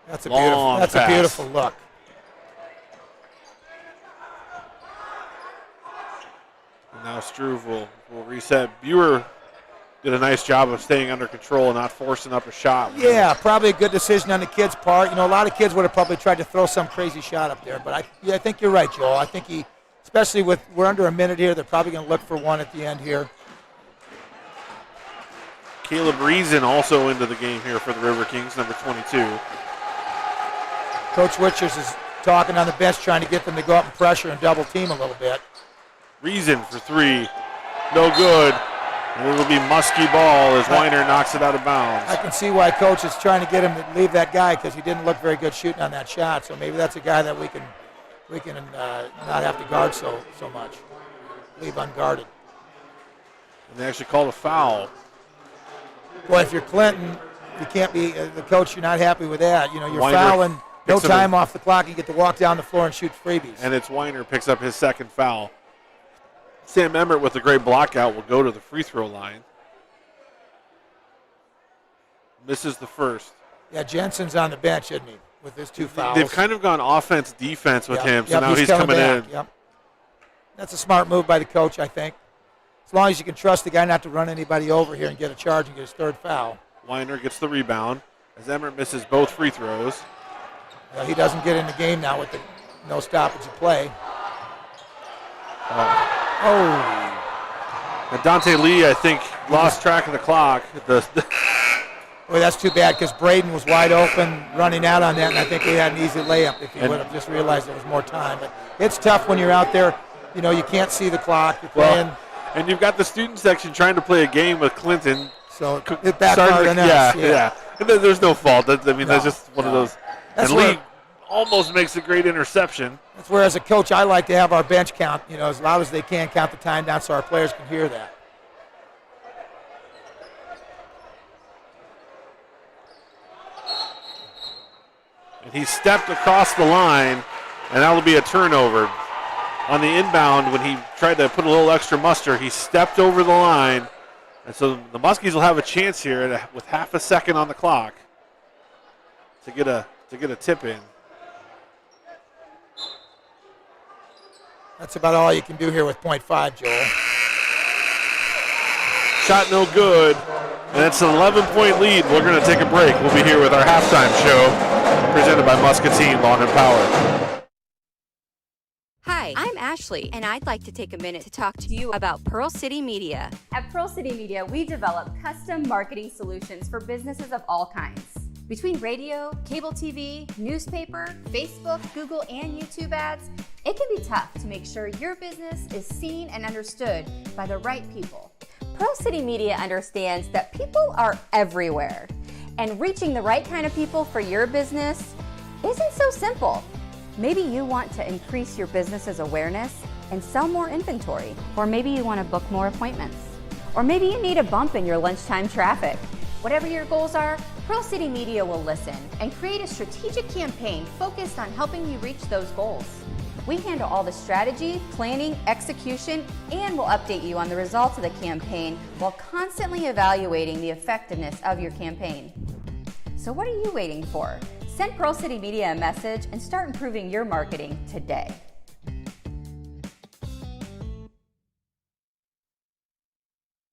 That's a Long beautiful. That's pass. a beautiful look. And now Struve will reset. Buer did a nice job of staying under control and not forcing up a shot. Yeah, probably a good decision on the kid's part. You know, a lot of kids would have probably tried to throw some crazy shot up there. But I think you're right, Joel. I think he, especially with we're under a minute here, they're probably going to look for one at the end here. Caleb Reason also into the game here for the River Kings, number 22. Coach Witchers is talking on the bench, trying to get them to go up and pressure and double team a little bit. Reason for three, no good. And it'll be Muskie ball as Weiner knocks it out of bounds. I can see why Coach is trying to get him to leave that guy because he didn't look very good shooting on that shot. So maybe that's a guy that we can not have to guard so much, leave unguarded. And they actually called a foul. Boy, if you're Clinton, you can't be the coach. You're not happy with that. You know, you're Weiner fouling, no picks up time off the clock. You get to walk down the floor and shoot freebies. And it's Weiner picks up his second foul. Sam Emmert with a great block out will go to the free throw line. Misses the first. Yeah, Jensen's on the bench, isn't he, with his two fouls? They've kind of gone offense, defense with him, so Yep, now he's coming back. in. Yep. That's a smart move by the coach, I think. As long as you can trust the guy not to run anybody over here and get a charge and get his third foul. Weiner gets the rebound as Emmert misses both free throws. He doesn't get in the game now with the no stoppage of play. And Dante Lee, I think, lost track of the clock. Boy, that's too bad because Braden was wide open running out on that, and I think we had an easy layup if he would have just realized there was more time. But it's tough when you're out there. You know, you can't see the clock. You're playing. And you've got the student section trying to play a game with Clinton. So it backfired on us. Yeah. And there's no fault. That's just one of those. That's and Lee almost makes a great interception. That's where, as a coach, I like to have our bench count, as loud as they can, count the time down so our players can hear that. And he stepped across the line, and that'll be a turnover. On the inbound, when he tried to put a little extra muster, he stepped over the line. And so the Muskies will have a chance here with half a second on the clock to get a tip in. That's about all you can do here with .5, Joel. Shot no good, and it's an 11-point lead. We're going to take a break. We'll be here with our halftime show presented by Muscatine Lawn and Power. Hi, I'm Ashley, and I'd like to take a minute to talk to you about Pearl City Media. At Pearl City Media, we develop custom marketing solutions for businesses of all kinds. Between radio, cable TV, newspaper, Facebook, Google, and YouTube ads, it can be tough to make sure your business is seen and understood by the right people. Pearl City Media understands that people are everywhere, and reaching the right kind of people for your business isn't so simple. Maybe you want to increase your business's awareness and sell more inventory, or maybe you want to book more appointments, or maybe you need a bump in your lunchtime traffic. Whatever your goals are, Pearl City Media will listen and create a strategic campaign focused on helping you reach those goals. We handle all the strategy, planning, execution, and we'll update you on the results of the campaign while constantly evaluating the effectiveness of your campaign. So what are you waiting for? Send Pearl City Media a message and start improving your marketing today.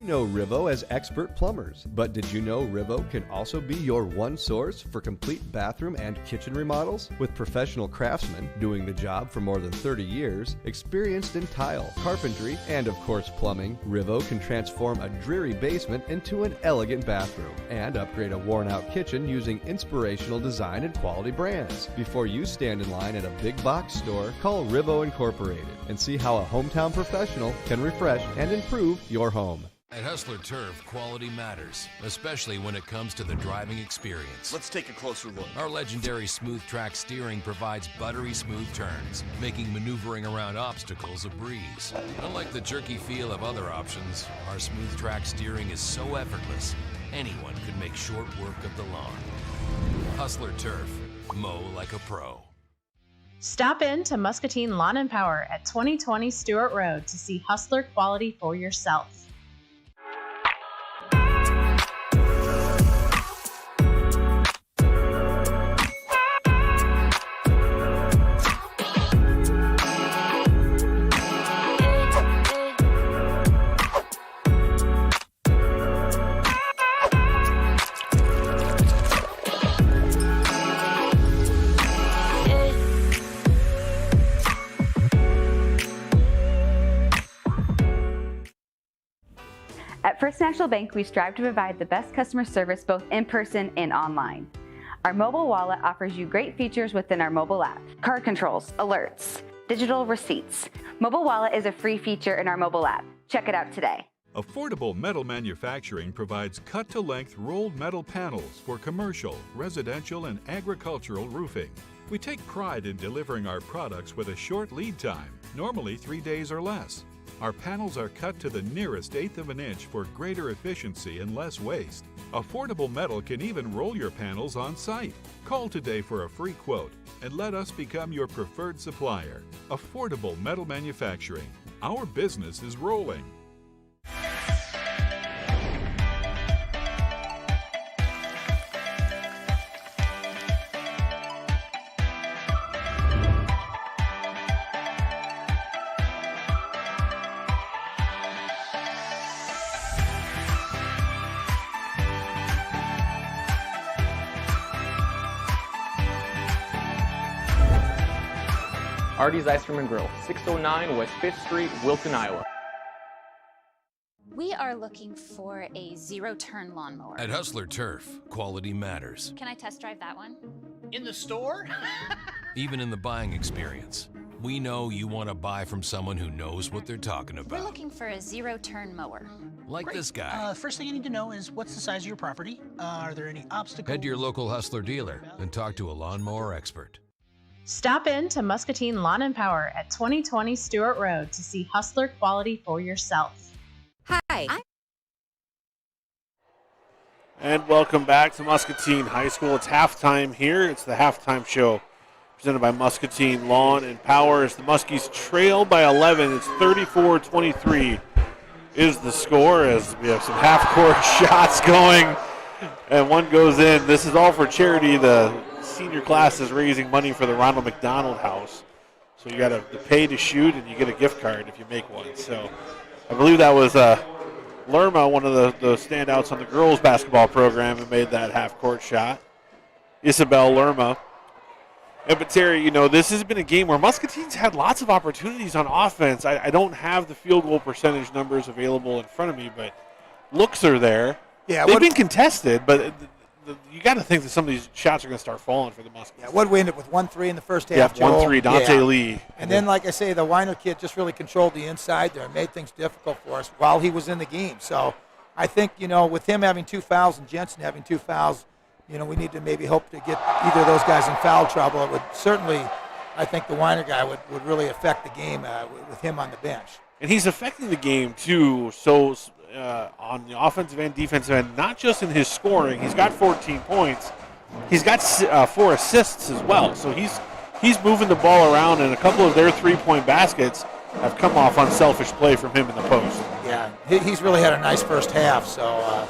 You know Rivo as expert plumbers, but did you know Rivo can also be your one source for complete bathroom and kitchen remodels? With professional craftsmen doing the job for more than 30 years, experienced in tile, carpentry, and of course plumbing, Rivo can transform a dreary basement into an elegant bathroom and upgrade a worn-out kitchen using inspirational design and quality brands. Before you stand in line at a big box store, call Rivo Incorporated and see how a hometown professional can refresh and improve your home. At Hustler Turf, quality matters, especially when it comes to the driving experience. Let's take a closer look. Our legendary smooth track steering provides buttery smooth turns, making maneuvering around obstacles a breeze. Unlike the jerky feel of other options, our smooth track steering is so effortless, anyone could make short work of the lawn. Hustler Turf, mow like a pro. Stop in to Muscatine Lawn and Power at 2020 Stewart Road to see Hustler quality for yourself. At First National Bank, we strive to provide the best customer service both in person and online. Our mobile wallet offers you great features within our mobile app. Card controls, alerts, digital receipts. Mobile wallet is a free feature in our mobile app. Check it out today. Affordable Metal Manufacturing provides cut-to-length rolled metal panels for commercial, residential, and agricultural roofing. We take pride in delivering our products with a short lead time, normally 3 days or less. Our panels are cut to the nearest eighth of an inch for greater efficiency and less waste. Affordable Metal can even roll your panels on site. Call today for a free quote and let us become your preferred supplier. Affordable Metal Manufacturing. Our business is rolling. Arty's Ice Cream and Grill, 609 West 5th Street, Wilton, Iowa. We are looking for a zero-turn lawnmower. At Hustler Turf, quality matters, Can I test drive that one? In the store? even in the buying experience. We know you want to buy from someone who knows what they're talking We're about. looking for a zero-turn mower. Like Great. this guy. First thing I need to know is what's the size of your property? Are there any obstacles? Head to your local Hustler dealer and talk to a lawnmower expert. Stop in to Muscatine Lawn and Power at 2020 Stewart Road to see Hustler quality for yourself. Hi, And welcome back to Muscatine High School. It's halftime here. It's the halftime show presented by Muscatine Lawn and Power. As the Muskies trail by 11, it's 34-23 is the score, as we have some half-court shots going, and one goes in. This is all for charity. The senior class is raising money for the Ronald McDonald House. So you got to pay to shoot, and you get a gift card if you make one. So I believe that was Lerma, one of the standouts on the girls' basketball program, who made that half-court shot. Isabel Lerma. But Terry, you know, this has been a game where Muscatine's had lots of opportunities on offense. I don't have the field goal percentage numbers available in front of me, but looks are there. Yeah, they've been contested, but you got to think that some of these shots are going to start falling for the Muskies. Yeah, what we ended up with 1-3 in the first half. Yeah, 1-3, Dante Lee. And then, like I say, the Weiner kid just really controlled the inside there and made things difficult for us while he was in the game. So I think, you know, with him having 2 fouls and Jensen having 2 fouls, you know, we need to maybe hope to get either of those guys in foul trouble. It would certainly, I think the Weiner guy would really affect the game with him on the bench. And he's affecting the game, too, so on the offensive and defensive end, not just in his scoring. He's got 14 points. He's got 4 assists as well. So he's he's moving the ball around, and a couple of their three-point baskets have come off unselfish play from him in the post. Yeah, he's really had a nice first half, so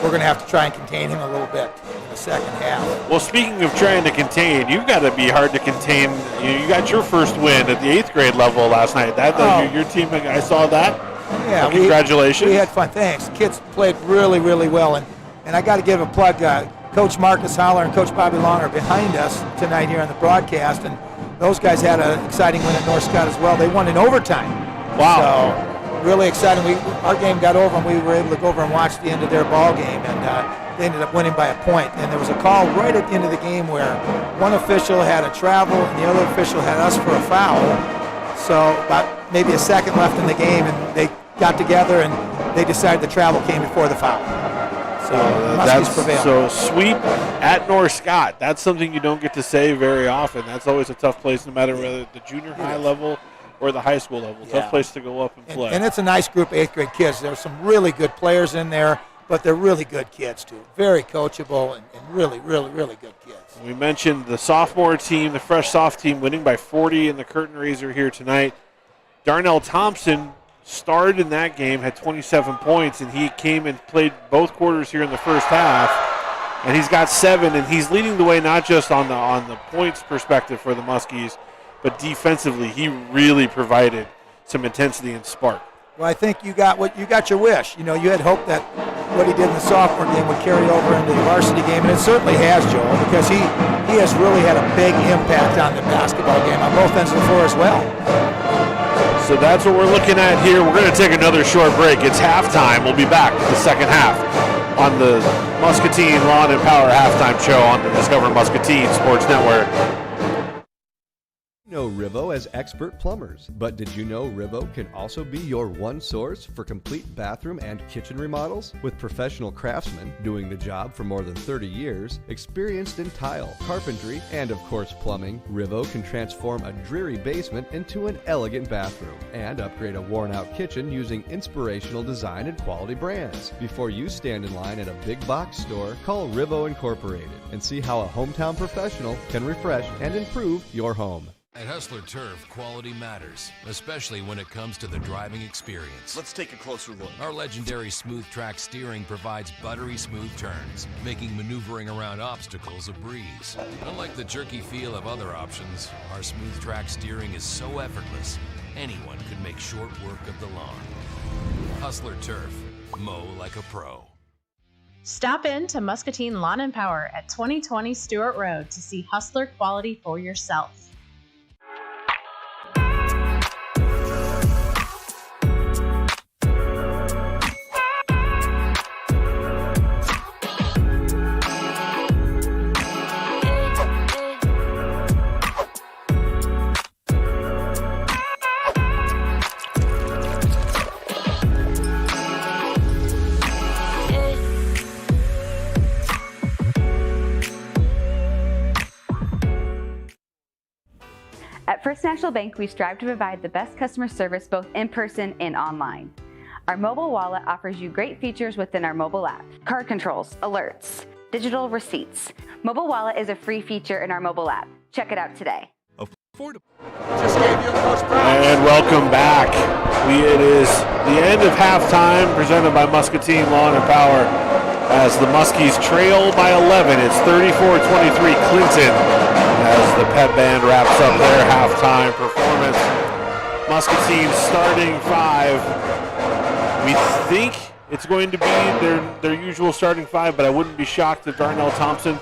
we're going to have to try and contain him a little bit in the second half. Well, speaking of trying to contain, you've got to be hard to contain. You got your first win at the 8th grade level last night. Your team, I saw that. Yeah, well, congratulations. We had fun. Thanks. The kids played really, really well, and I got to give a plug. Coach Marcus Holler and Coach Bobby Long are behind us tonight here on the broadcast, and those guys had an exciting win at North Scott as well. They won in overtime. Wow. So really exciting. Our game got over, and we were able to go over and watch the end of their ball game, and they ended up winning by a point. And there was a call right at the end of the game where one official had a travel and the other official had us for a foul. So about maybe a second left in the game, and they got together and they decided the travel came before the foul. So Muskies prevailed. So sweep at North Scott. That's something you don't get to say very often. That's always a tough place, no matter whether the junior high level or the high school level. Tough place to go up and play. And it's a nice group of 8th grade kids. There's some really good players in there, but they're really good kids too. Very coachable and really, really, really good kids. We mentioned the sophomore team, the fresh soft team, winning by 40 in the curtain raiser here tonight. Darnell Thompson started in that game, had 27 points, and he came and played both quarters here in the first half. And he's got 7, and he's leading the way not just on the points perspective for the Muskies, but defensively, he really provided some intensity and spark. Well, I think you got your wish. You know, you had hoped that what he did in the sophomore game would carry over into the varsity game, and it certainly has, Joel, because he has really had a big impact on the basketball game on both ends of the floor as well. So that's what we're looking at here. We're going to take another short break. It's halftime. We'll be back with the second half on the Muscatine Lawn and Power Halftime Show on the Discover Muscatine Sports Network. You know Rivo as expert plumbers, but did you know Rivo can also be your one source for complete bathroom and kitchen remodels? With professional craftsmen doing the job for more than 30 years, experienced in tile, carpentry, and of course plumbing, Rivo can transform a dreary basement into an elegant bathroom and upgrade a worn-out kitchen using inspirational design and quality brands. Before you stand in line at a big box store, call Rivo Incorporated and see how a hometown professional can refresh and improve your home. At Hustler Turf, quality matters, especially when it comes to the driving experience. Let's take a closer look. Our legendary Smooth Track steering provides buttery smooth turns, making maneuvering around obstacles a breeze. Unlike the jerky feel of other options, our Smooth Track steering is so effortless, anyone could make short work of the lawn. Hustler Turf, mow like a pro. Stop in to Muscatine Lawn and Power at 2020 Stewart Road to see Hustler quality for yourself. At First National Bank, we strive to provide the best customer service both in person and online. Our mobile wallet offers you great features within our mobile app. Card controls, alerts, digital receipts. Mobile wallet is a free feature in our mobile app. Check it out today. And welcome back. It is the end of halftime presented by Muscatine Lawn and Power as the Muskies trail by 11. It's 34-23 Clinton as the pep band wraps up their halftime performance. Muscatine starting 5. We think it's going to be their usual starting 5, but I wouldn't be shocked if Darnell Thompson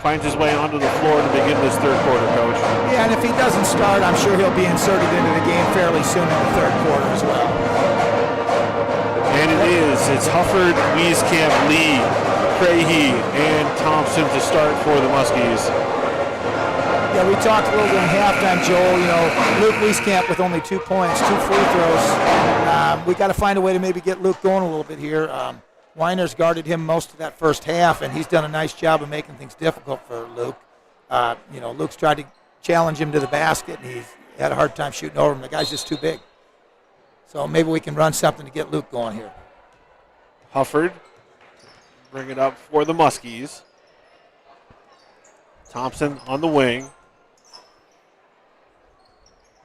finds his way onto the floor to begin this third quarter, Coach. Yeah, and if he doesn't start, I'm sure he'll be inserted into the game fairly soon in the third quarter as well. And it's Hufford, Wieskamp, Lee, Crahy, and Thompson to start for the Muskies. Yeah, we talked a little bit in halftime, Joel. You know, Luke Wieskamp with only 2 points, 2 free throws. We got to find a way to maybe get Luke going a little bit here. Weiner's guarded him most of that first half, and he's done a nice job of making things difficult for Luke. You know, Luke's tried to challenge him to the basket, and he's had a hard time shooting over him. The guy's just too big. So maybe we can run something to get Luke going here. Hufford, bring it up for the Muskies. Thompson on the wing.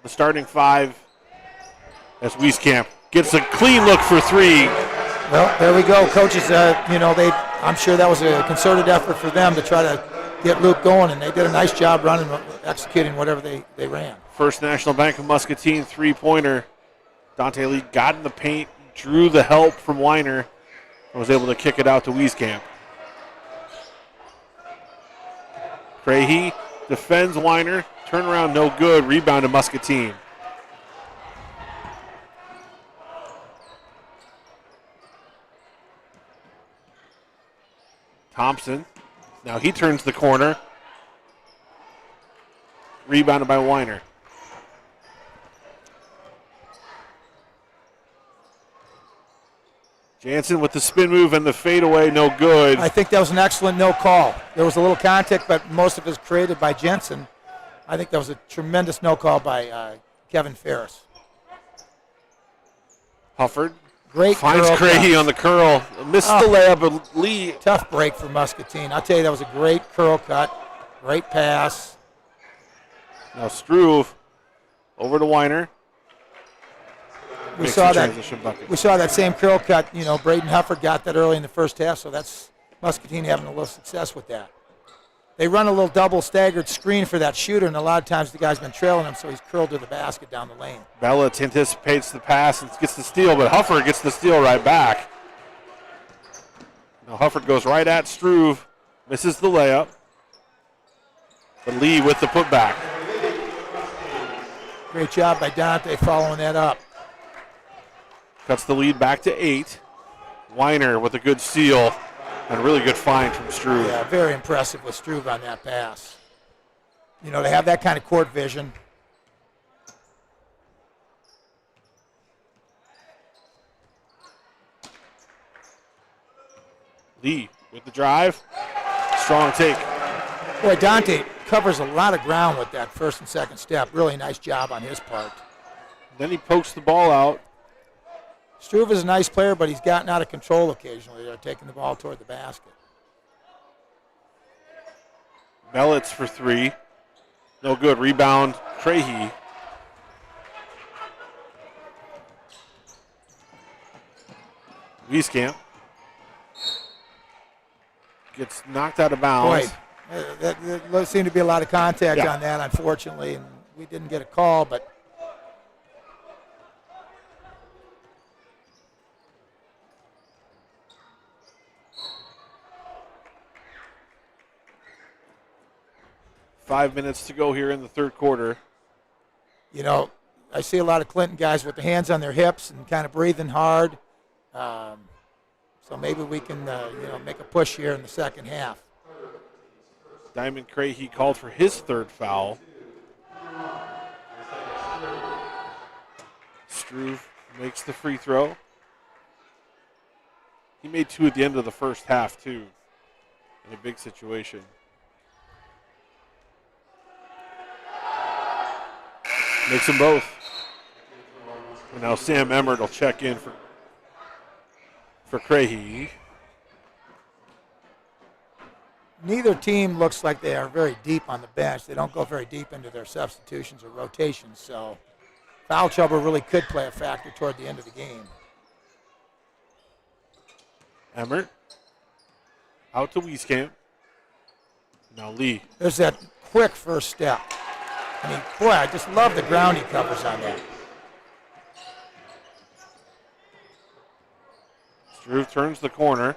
the starting five as Wieskamp gets a clean look for three. Well, there we go. Coaches, I'm sure that was a concerted effort for them to try to get Luke going, and they did a nice job running, executing whatever they ran. First National Bank of Muscatine three-pointer. Dante Lee got in the paint, drew the help from Weiner, and was able to kick it out to Wieskamp. Crahy defends Weiner. Turnaround no good. Rebound to Muscatine. Thompson. Now he turns the corner. Rebounded by Weiner. Jansen with the spin move and the fadeaway, no good. I think that was an excellent no call. There was a little contact, but most of it was created by Jensen. I think that was a tremendous no call by Kevin Ferris. Hufford great finds Crahy on the curl. Missed the layup, but Lee. Tough break for Muscatine. I'll tell you, that was a great curl cut, great pass. Now Struve over to Weiner. We saw that same curl cut. Braden Hufford got that early in the first half, so that's Muscatine having a little success with that. They run a little double staggered screen for that shooter, and a lot of times the guy's been trailing him, so he's curled to the basket down the lane. Bella anticipates the pass and gets the steal, but Hufford gets the steal right back. Now Hufford goes right at Struve, misses the layup, but Lee with the putback. Great job by Dante following that up. Cuts the lead back to 8. Weiner with a good steal and a really good find from Struve. Yeah, very impressive with Struve on that pass. They have that kind of court vision. Lee with the drive. Strong take. Boy, Dante covers a lot of ground with that first and second step. Really nice job on his part. Then he pokes the ball out. Struve is a nice player, but he's gotten out of control occasionally. They're taking the ball toward the basket. Bellitz for 3. No good. Rebound, Crahy. Wieskamp gets knocked out of bounds. Boy, there seemed to be a lot of contact on that, unfortunately, and we didn't get a call, but Five minutes to go here in the third quarter. I see a lot of Clinton guys with their hands on their hips and kind of breathing hard. So maybe we can, make a push here in the second half. Diamond Crahy called for his third foul. Struve makes the free throw. He made 2 at the end of the first half, too, in a big situation. Makes them both. And now Sam Emmert will check in for Crahy. Neither team looks like they are very deep on the bench. They don't go very deep into their substitutions or rotations, so foul trouble really could play a factor toward the end of the game. Emmert out to Wieskamp. Now Lee. There's that quick first step. I just love the ground he covers on that. Struve turns the corner.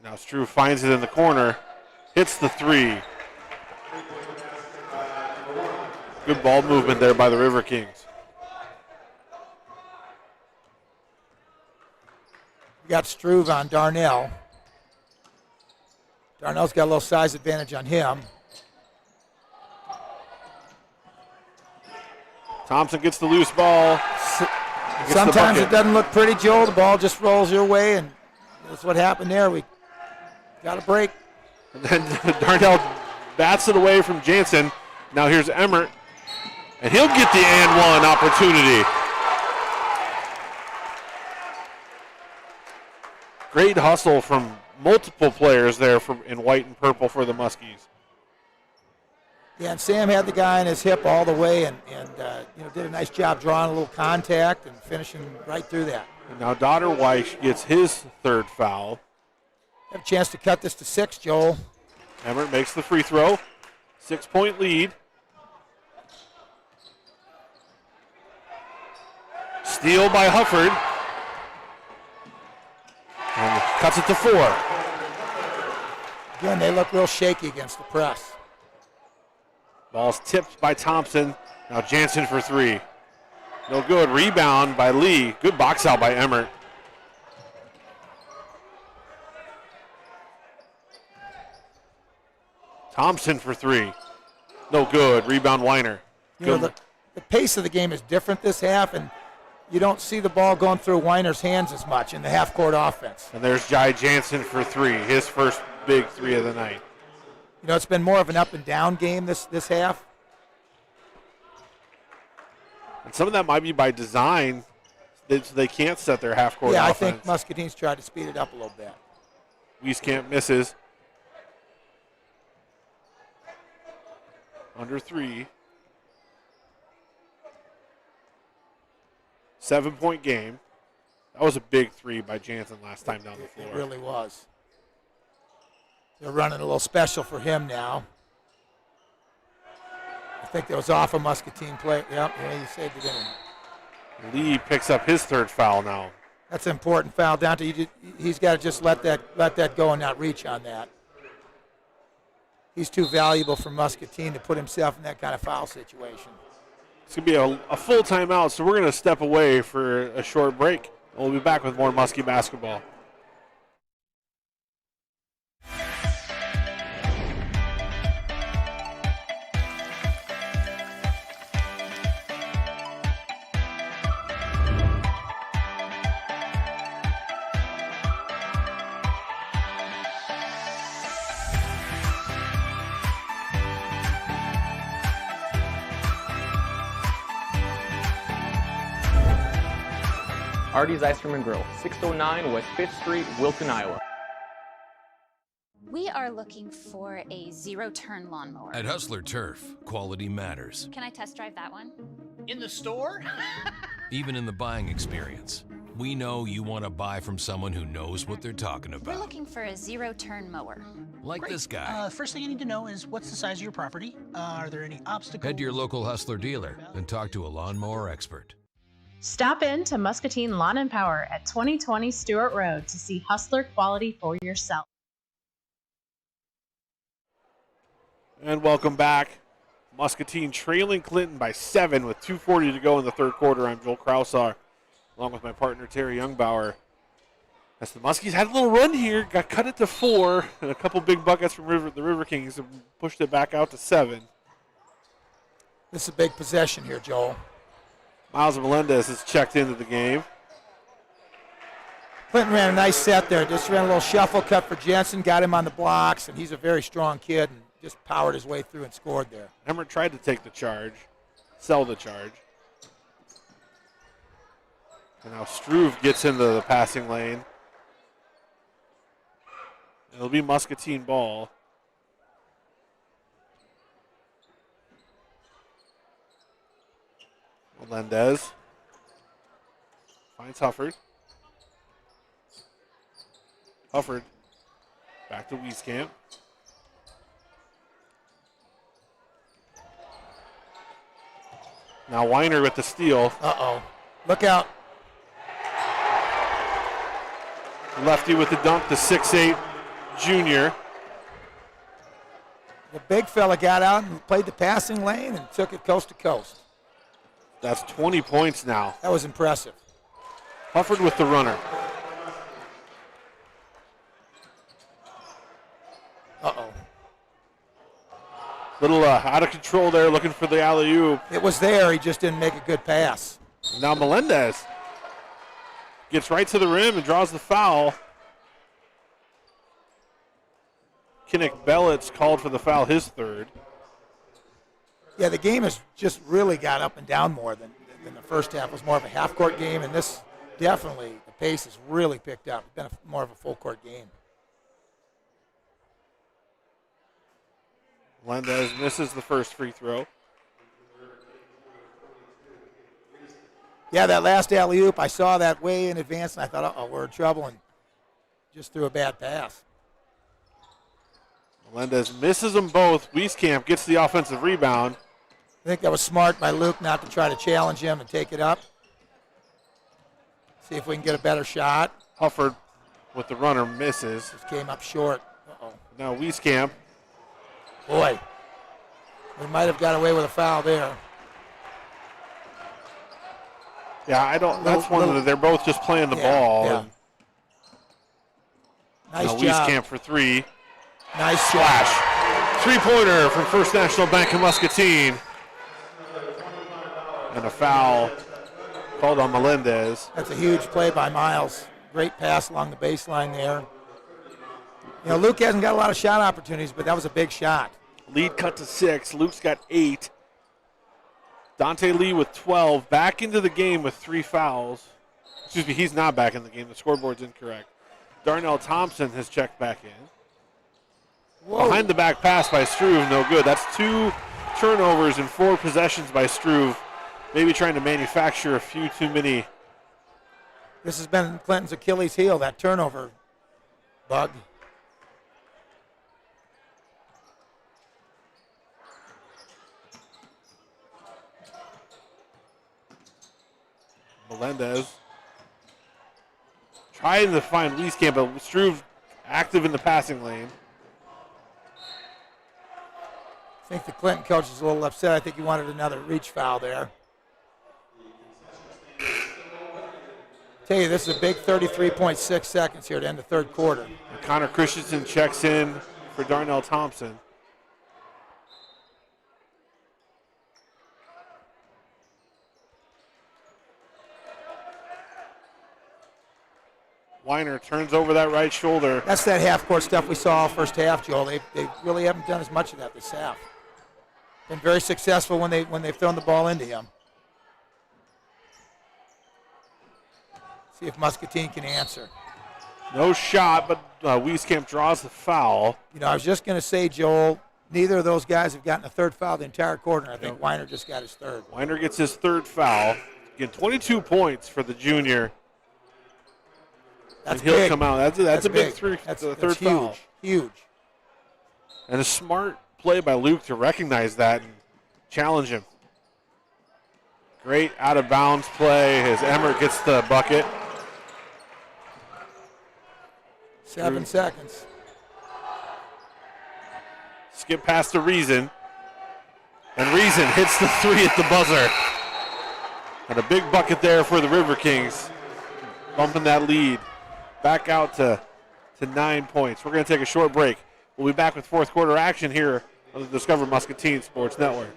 Now Struve finds it in the corner. Hits the 3. Good ball movement there by the River Kings. We got Struve on Darnell. Darnell's got a little size advantage on him. Thompson gets the loose ball. Sometimes it doesn't look pretty, Joel. The ball just rolls your way, and that's what happened there. We got a break. And then Darnell bats it away from Jansen. Now here's Emmert, and he'll get the and one opportunity. Great hustle from multiple players there in white and purple for the Muskies. Yeah, and Sam had the guy on his hip all the way and did a nice job drawing a little contact and finishing right through that. And now Dotter Weiss gets his third foul. Have a chance to cut this to 6, Joel. Emmert makes the free throw. 6-point lead. Steal by Hufford. And cuts it to 4. Again, they look real shaky against the press. Ball's tipped by Thompson. Now Jansen for 3. No good. Rebound by Lee. Good box out by Emmert. Thompson for 3. No good. Rebound Weiner. The pace of the game is different this half, and you don't see the ball going through Weiner's hands as much in the half-court offense. And there's Jai Jansen for 3. His first big 3 of the night. It's been more of an up-and-down game this half. And some of that might be by design, so they can't set their half-court offense. I think Muscatine's tried to speed it up a little bit. Wieskamp misses. Under 3. 7-point game. That was a big 3 by Jansen last time down the floor. It really was. They're running a little special for him now. I think that was off a Muscatine play. Yep, he saved it in. Lee picks up his third foul now. That's an important foul. Dante, he's got to just let that go and not reach on that. He's too valuable for Muscatine to put himself in that kind of foul situation. It's going to be a full timeout, so we're going to step away for a short break. We'll be back with more Muskie basketball. Arty's Ice Cream and Grill, 609 West 5th Street, Wilton, Iowa. We are looking for a zero-turn lawnmower. At Hustler Turf, quality matters. Can I test drive that one? In the store? Even in the buying experience. We know you want to buy from someone who knows what they're talking We're about. looking for a zero-turn mower. Like Great. this guy. First thing I need to know is what's the size of your property? Are there any obstacles? Head to your local Hustler dealer and talk to a lawnmower expert. Stop in to Muscatine Lawn and Power at 2020 Stewart Road to see Hustler quality for yourself. And welcome back. Muscatine trailing Clinton by 7 with 2:40 to go in the third quarter. I'm Joel Krausar, along with my partner Terry Youngbauer. As the Muskies had a little run here, got cut it to 4, and a couple big buckets from the River Kings have pushed it back out to 7. This is a big possession here, Joel. Miles Melendez has checked into the game. Clinton ran a nice set there. Just ran a little shuffle cut for Jensen, got him on the blocks, and he's a very strong kid and just powered his way through and scored there. Emmert tried to take the charge, sell the charge. And now Struve gets into the passing lane. It'll be Muscatine ball. Melendez finds Hufford. Hufford back to Wieskamp. Now Weiner with the steal. Uh-oh. Look out. Lefty with the dunk, the 6'8" junior. The big fella got out and played the passing lane and took it coast to coast. That's 20 points now. That was impressive. Hufford with the runner. Uh-oh. Little out of control there, looking for the alley-oop. It was there, he just didn't make a good pass. Now Melendez gets right to the rim and draws the foul. Kinnick Bellett's called for the foul, his third. Yeah, the game has just really got up and down more than the first half. It was more of a half-court game, and this definitely, the pace has really picked up. It's been more of a full-court game. Melendez misses the first free throw. Yeah, that last alley-oop, I saw that way in advance, and I thought, uh-oh, we're in trouble, and just threw a bad pass. Melendez misses them both. Wieskamp gets the offensive rebound. I think that was smart by Luke not to try to challenge him and take it up. See if we can get a better shot. Hufford with the runner misses. Just came up short. Uh-oh. Now Wieskamp. Boy, we might have got away with a foul there. Yeah, I don't. That's one that they're both just playing the ball. Yeah. Nice job. Wieskamp for three. Nice splash. Shot. Three-pointer from First National Bank of Muscatine. And a foul called on Melendez. That's a huge play by Miles. Great pass along the baseline there. You know, Luke hasn't got a lot of shot opportunities, but that was a big shot. Lead cut to 6. Luke's got 8. Dante Lee with 12. Back into the game with 3 fouls. Excuse me, he's not back in the game. The scoreboard's incorrect. Darnell Thompson has checked back in. Whoa. Behind the back pass by Struve, no good. That's 2 turnovers and 4 possessions by Struve. Maybe trying to manufacture a few too many. This has been Clinton's Achilles heel, that turnover bug. Melendez trying to find Wieskamp, but Struve active in the passing lane. I think the Clinton coach is a little upset. I think he wanted another reach foul there. Tell you, this is a big 33.6 seconds here to end the third quarter. And Connor Christensen checks in for Darnell Thompson. Weiner turns over that right shoulder. That's that half-court stuff we saw first half, Joel. They really haven't done as much of that this half. Been very successful when they've thrown the ball into him. See if Muscatine can answer. No shot, but Wieskamp draws the foul. You know, I was just going to say, Joel, neither of those guys have gotten a third foul the entire quarter, and I think Weiner just got his third. Weiner gets his third foul. Again, 22 points for the junior. That's and he'll big. come out. That's a big third huge, foul. Huge. And a smart play by Luke to recognize that and challenge him. Great out-of-bounds play as Emmert gets the bucket. 7 seconds. Skip past to Reason. And Reason hits the 3 at the buzzer. And a big bucket there for the River Kings. Bumping that lead back out to 9 points. We're going to take a short break. We'll be back with fourth quarter action here on the Discover Muscatine Sports Network.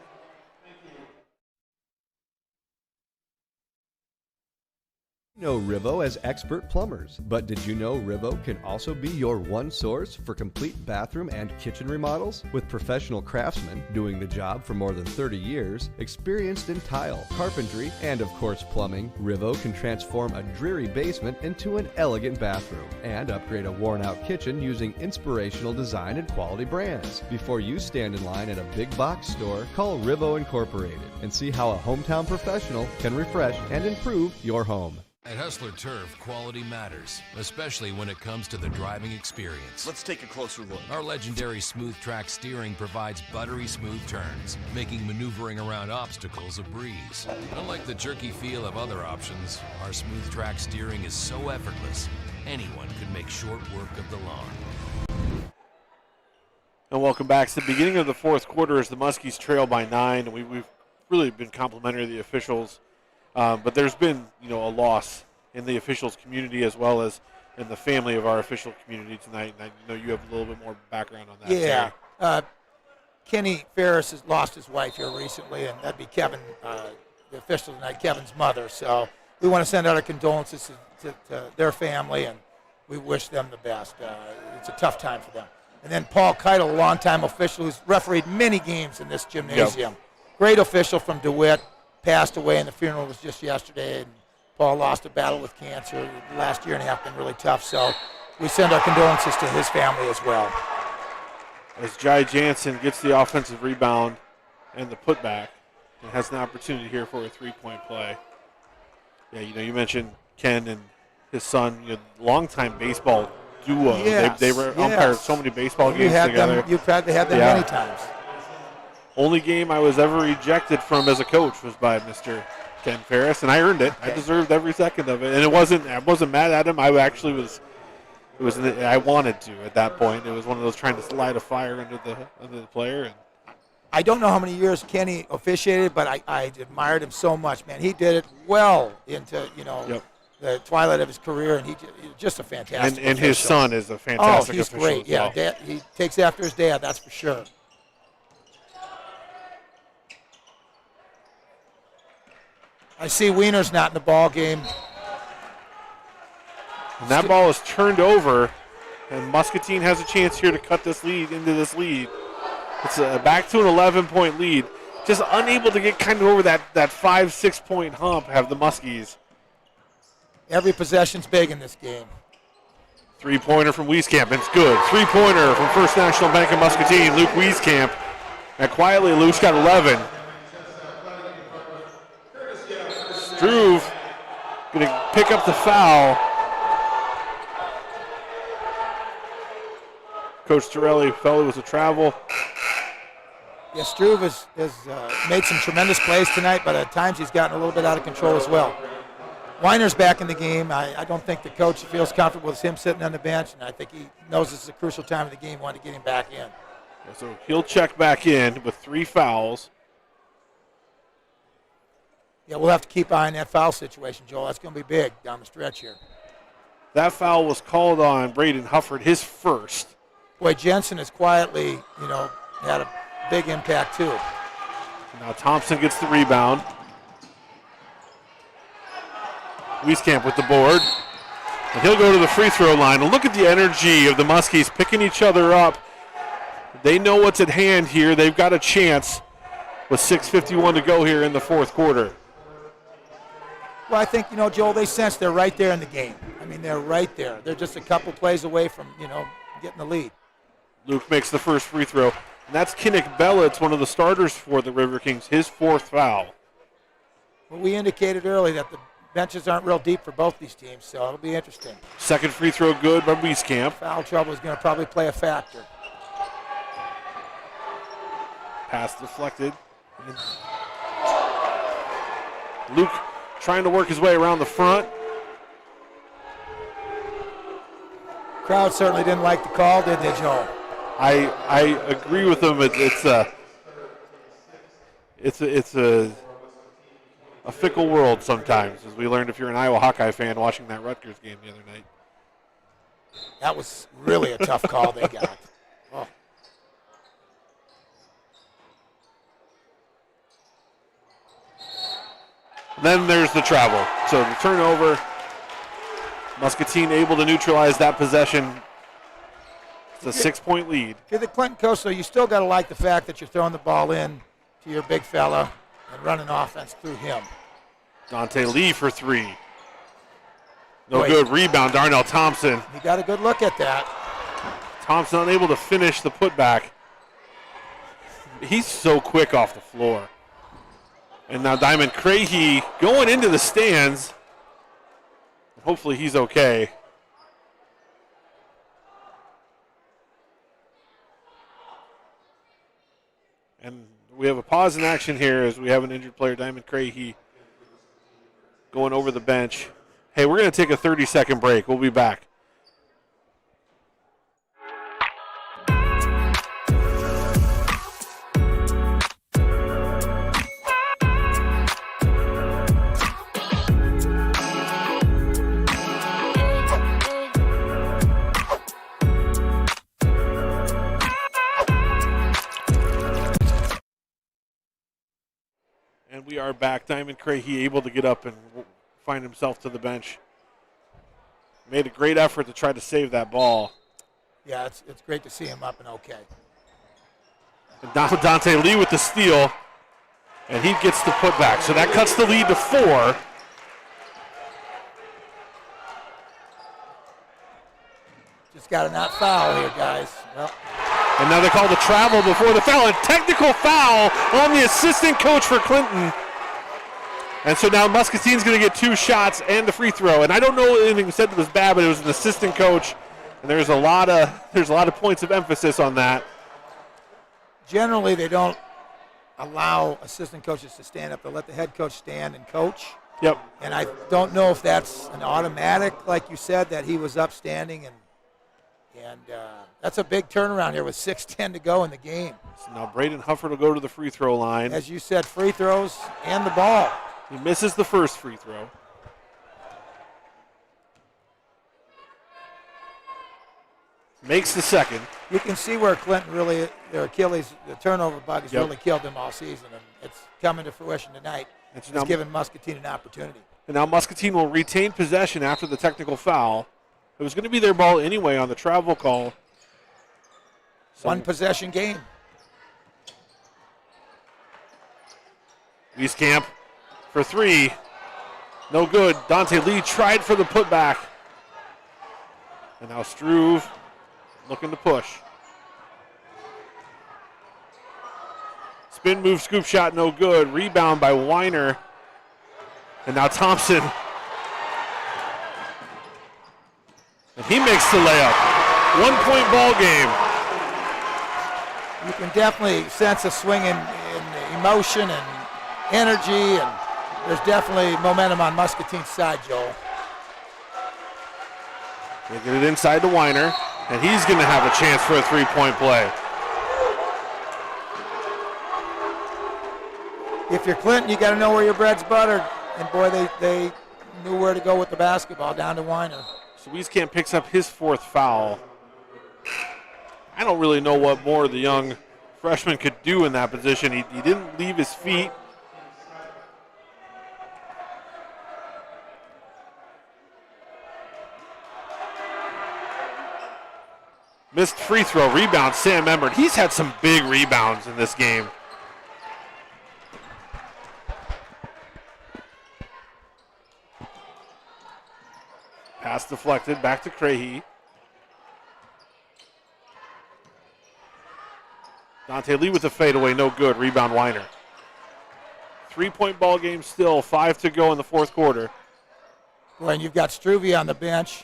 You know Rivo as expert plumbers, but did you know Rivo can also be your one source for complete bathroom and kitchen remodels? With professional craftsmen doing the job for more than 30 years, experienced in tile, carpentry, and of course plumbing, Rivo can transform a dreary basement into an elegant bathroom and upgrade a worn-out kitchen using inspirational design and quality brands. Before you stand in line at a big box store, call Rivo Incorporated and see how a hometown professional can refresh and improve your home. At Hustler Turf, quality matters, especially when it comes to the driving experience. Let's take a closer look. Our legendary smooth track steering provides buttery smooth turns, making maneuvering around obstacles a breeze. Unlike the jerky feel of other options, our smooth track steering is so effortless, anyone could make short work of the lawn. And welcome back. It's the beginning of the fourth quarter as the Muskies trail by 9. We've really been complimentary of the officials. But there's been, a loss in the officials community as well as in the family of our official community tonight. And I know you have a little bit more background on that. Yeah. Kenny Ferris has lost his wife here recently, and that'd be Kevin, the official tonight, Kevin's mother. So we want to send out our condolences to their family, and we wish them the best. It's a tough time for them. And then Paul Keitel, a longtime official who's refereed many games in this gymnasium. Yep. Great official from DeWitt. Passed away, and the funeral was just yesterday, and Paul lost a battle with cancer. The last year and a half been really tough, so we send our condolences to his family as well. as Jai Jansen gets the offensive rebound and the putback and has an opportunity here for a three-point play. Yeah, you mentioned Ken and his son, longtime baseball duo. Yes, they were umpired so many baseball games together. You've had them many times. Only game I was ever ejected from as a coach was by Mr. Ken Ferris, and I earned it. Okay. I deserved every second of it, and I wasn't mad at him. I actually was. I wanted to at that point. It was one of those trying to light a fire under the player. And I don't know how many years Kenny officiated, but I admired him so much, man. He did it well into the twilight of his career, and he's just a fantastic. And his son is a fantastic official. Oh, he's great. Yeah, well. He takes after his dad. That's for sure. I see Wiener's not in the ball game. And that ball is turned over, and Muscatine has a chance here to cut this lead into this lead. It's back to an 11-point lead. Just unable to get kind of over that 5-6 point hump have the Muskies. Every possession's big in this game. Three-pointer from Wieskamp. It's good. Three-pointer from First National Bank of Muscatine, Luke Wieskamp. And quietly, Luke's got 11. Struve going to pick up the foul. Coach Torelli felt it was a travel. Yeah, Struve has made some tremendous plays tonight, but at times he's gotten a little bit out of control as well. Weiner's back in the game. I don't think the coach feels comfortable with him sitting on the bench, and I think he knows this is a crucial time of the game, wanted to get him back in. Yeah, so he'll check back in with 3 fouls. Yeah, we'll have to keep eyeing that foul situation, Joel. That's going to be big down the stretch here. That foul was called on Braden Hufford, his first. Boy, Jensen has quietly, had a big impact too. Now Thompson gets the rebound. Wieskamp with the board. And he'll go to the free throw line. And look at the energy of the Muskies picking each other up. They know what's at hand here. They've got a chance with 6:51 to go here in the fourth quarter. Well, I think, Joel, they sense they're right there in the game. I mean, they're right there. They're just a couple plays away from, getting the lead. Luke makes the first free throw. And that's Kinnick Belitz, one of the starters for the River Kings, his 4th foul. Well, we indicated early that the benches aren't real deep for both these teams, so it'll be interesting. Second free throw good by Wieskamp. Foul trouble is going to probably play a factor. Pass deflected. Luke trying to work his way around the front. Crowd certainly didn't like the call, did they, Joel? I agree with them. It's a fickle world sometimes, as we learned if you're an Iowa Hawkeye fan watching that Rutgers game the other night. That was really a tough call they got. Oh. Then there's the travel. So the turnover, Muscatine able to neutralize that possession. It's a 6-point lead. If you're the Clinton coach, though, you still got to like the fact that you're throwing the ball in to your big fella and running offense through him. Dante Lee for 3. No good. Rebound, Darnell Thompson. He got a good look at that. Thompson unable to finish the putback. He's so quick off the floor. And now Diamond Crahey going into the stands. Hopefully he's okay. And we have a pause in action here as we have an injured player, Diamond Crahey, going over the bench. Hey, we're going to take a 30-second break. We'll be back. And we are back. Diamond Crahey able to get up and find himself to the bench. Made a great effort to try to save that ball. Yeah, it's great to see him up and okay. And now Dante Lee with the steal, and he gets the putback. So that cuts the lead to 4. Just got to not foul here, guys. Well. And now they call the travel before the foul. A technical foul on the assistant coach for Clinton. And so now Muscatine's going to get 2 shots and the free throw. And I don't know anything said that was bad, but it was an assistant coach. And there's a lot of points of emphasis on that. Generally, they don't allow assistant coaches to stand up. They'll let the head coach stand and coach. Yep. And I don't know if that's an automatic, like you said, that he was upstanding. And that's a big turnaround here with 6:10 to go in the game. So now Braden Hufford will go to the free throw line. As you said, free throws and the ball. He misses the first free throw. Makes the second. You can see where Clinton really, their Achilles, the turnover bug has really killed them all season, and it's coming to fruition tonight. It's given Muscatine an opportunity. And now Muscatine will retain possession after the technical foul. It was going to be their ball anyway on the travel call. So 1 possession game. Wieskamp for 3. No good. Dante Lee tried for the putback. And now Struve looking to push. Spin move, scoop shot, no good. Rebound by Weiner. And now Thompson. And he makes the layup. 1-point ball game. You can definitely sense a swing in emotion and energy, and there's definitely momentum on Muscatine's side, Joel. They get it inside to Weiner, and he's going to have a chance for a 3-point play. If you're Clinton, you got to know where your bread's buttered. And boy, they knew where to go with the basketball, down to Weiner. So Wieskamp picks up his 4th foul. I don't really know what more the young freshman could do in that position. He didn't leave his feet. Missed free throw, rebound, Sam Emmert. He's had some big rebounds in this game. Pass deflected, back to Crahy. Dante Lee with a fadeaway, no good. Rebound Weiner. 3-point ball game still, 5 to go in the 4th quarter. Boy, and you've got Struve on the bench.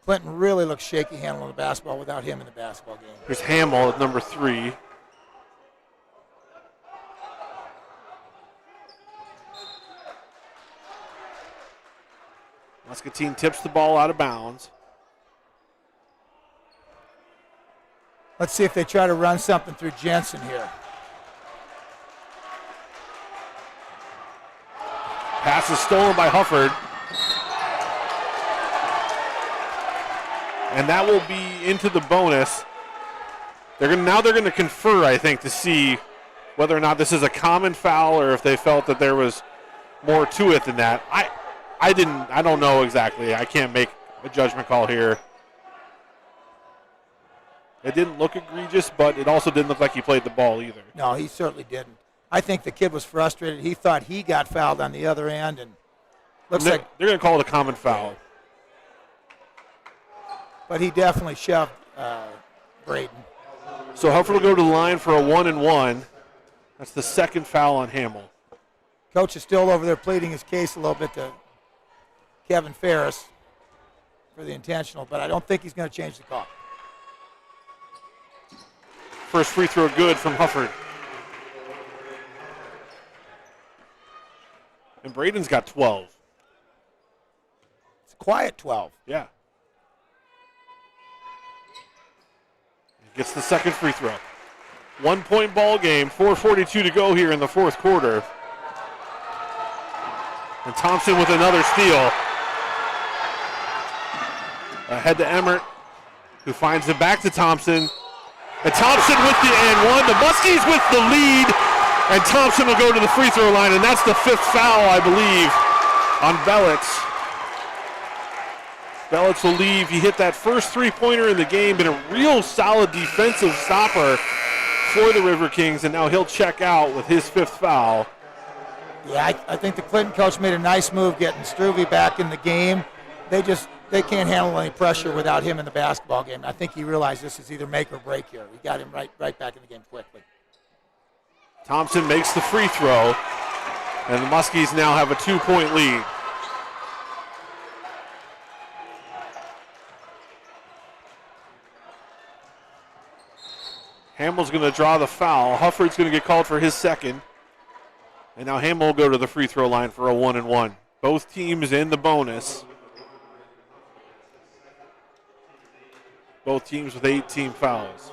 Clinton really looks shaky handling the basketball without him in the basketball game. Here's Hamill at number 3. Muscatine tips the ball out of bounds. Let's see if they try to run something through Jensen here. Pass is stolen by Hufford. And that will be into the bonus. They're going to confer, I think, to see whether or not this is a common foul or if they felt that there was more to it than that. I don't know exactly. I can't make a judgment call here. It didn't look egregious, but it also didn't look like he played the ball either. No, he certainly didn't. I think the kid was frustrated. He thought he got fouled on the other end, and looks like they're going to call it a common foul. But he definitely shoved Braden. So Hufford will go to the line for a 1-and-1. That's the 2nd foul on Hamill. Coach is still over there pleading his case a little bit to Kevin Ferris for the intentional, but I don't think he's going to change the call. First free throw good from Hufford. And Braden's got 12. It's a quiet 12. Yeah. He gets the 2nd free throw. 1-point ball game, 4:42 to go here in the 4th quarter. And Thompson with another steal. Ahead to Emmert, who finds it back to Thompson. And Thompson with the and one. The Muskies with the lead. And Thompson will go to the free throw line, and that's the 5th foul, I believe, on Bellitz. Bellitz will leave. He hit that first 3-pointer in the game, been a real solid defensive stopper for the River Kings, and now he'll check out with his 5th foul. Yeah, I think the Clinton coach made a nice move getting Struve back in the game. They just they can't handle any pressure without him in the basketball game. I think he realized this is either make or break here. We got him right back in the game quickly. Thompson makes the free throw, and the Muskies now have a 2-point lead. Hamill's going to draw the foul. Hufford's going to get called for his second. And now Hamill will go to the free throw line for a 1-and-1. Both teams in the bonus. Both teams with 8 team fouls.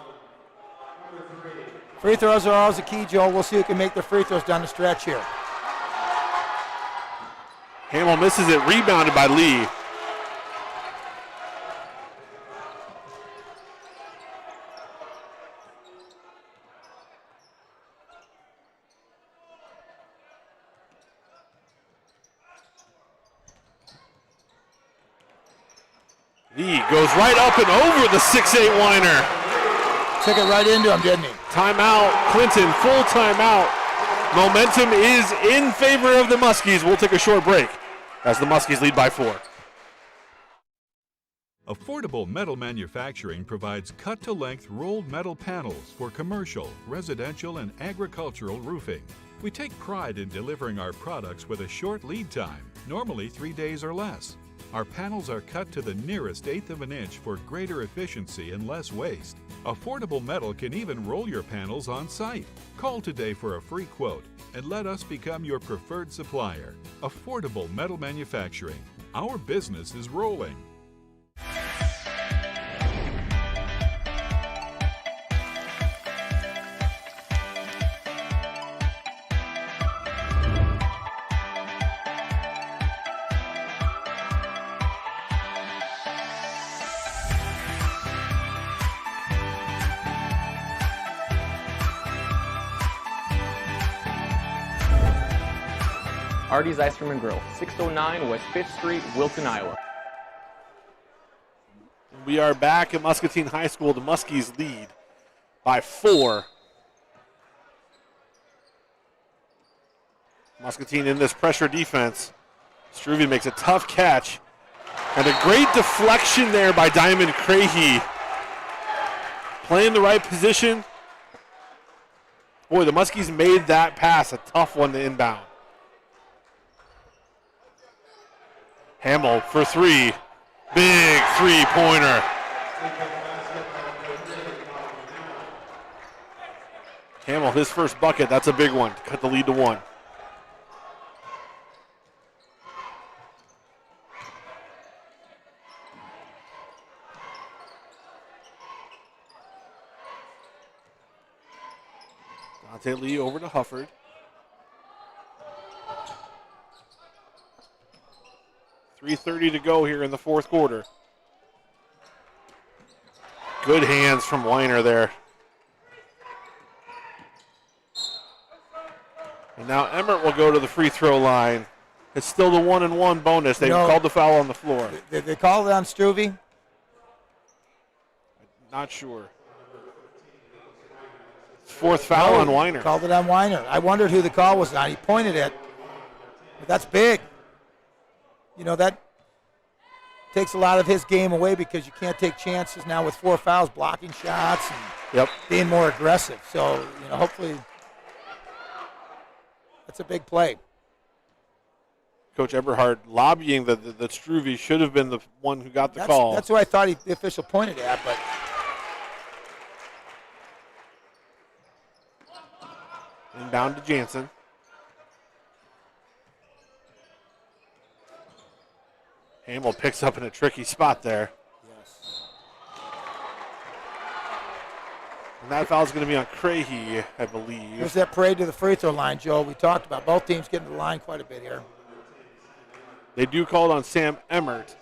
Free throws are always a key, Joel. We'll see who can make their free throws down the stretch here. Hamill misses it, rebounded by Lee. Lee goes right up and over the 6'8" Weiner. Took it right into him, didn't he? Timeout, Clinton, full timeout. Momentum is in favor of the Muskies. We'll take a short break as the Muskies lead by 4. Affordable Metal Manufacturing provides cut-to-length rolled metal panels for commercial, residential, and agricultural roofing. We take pride in delivering our products with a short lead time, normally 3 days or less. Our panels are cut to the nearest 1/8 of an inch for greater efficiency and less waste. Affordable Metal can even roll your panels on site. Call today for a free quote and let us become your preferred supplier. Affordable Metal Manufacturing. Our business is rolling. Arty's Ice Cream and Grill, 609 West 5th Street, Wilton, Iowa. We are back at Muscatine High School. The Muskies lead by 4. Muscatine in this pressure defense. Struve makes a tough catch. And a great deflection there by Diamond Crahy. Playing the right position. Boy, the Muskies made that pass a tough one to inbound. Hamill for 3. Big three-pointer. Hamill, his first bucket. That's a big one to cut the lead to 1. Dante Lee over to Hufford. .330 to go here in the fourth quarter. Good hands from Weiner there. And now Emmert will go to the free throw line. It's still the 1-and-1 bonus. They called the foul on the floor. They called it on Struve? Not sure. Fourth foul on Weiner. Called it on Weiner. I wondered who the call was on. He pointed it. But that's big. You know, that takes a lot of his game away because you can't take chances now with 4 fouls, blocking shots and being more aggressive. So, you know, hopefully that's a big play. Coach Eberhard lobbying that Struve should have been the one who got the call. That's who I thought the official pointed at, but inbound to Jansen. Hamill picks up in a tricky spot there. Yes. And that foul is going to be on Crahy, I believe. There's that parade to the free throw line, Joe. We talked about both teams getting to the line quite a bit here. They do call it on Sam Emmert,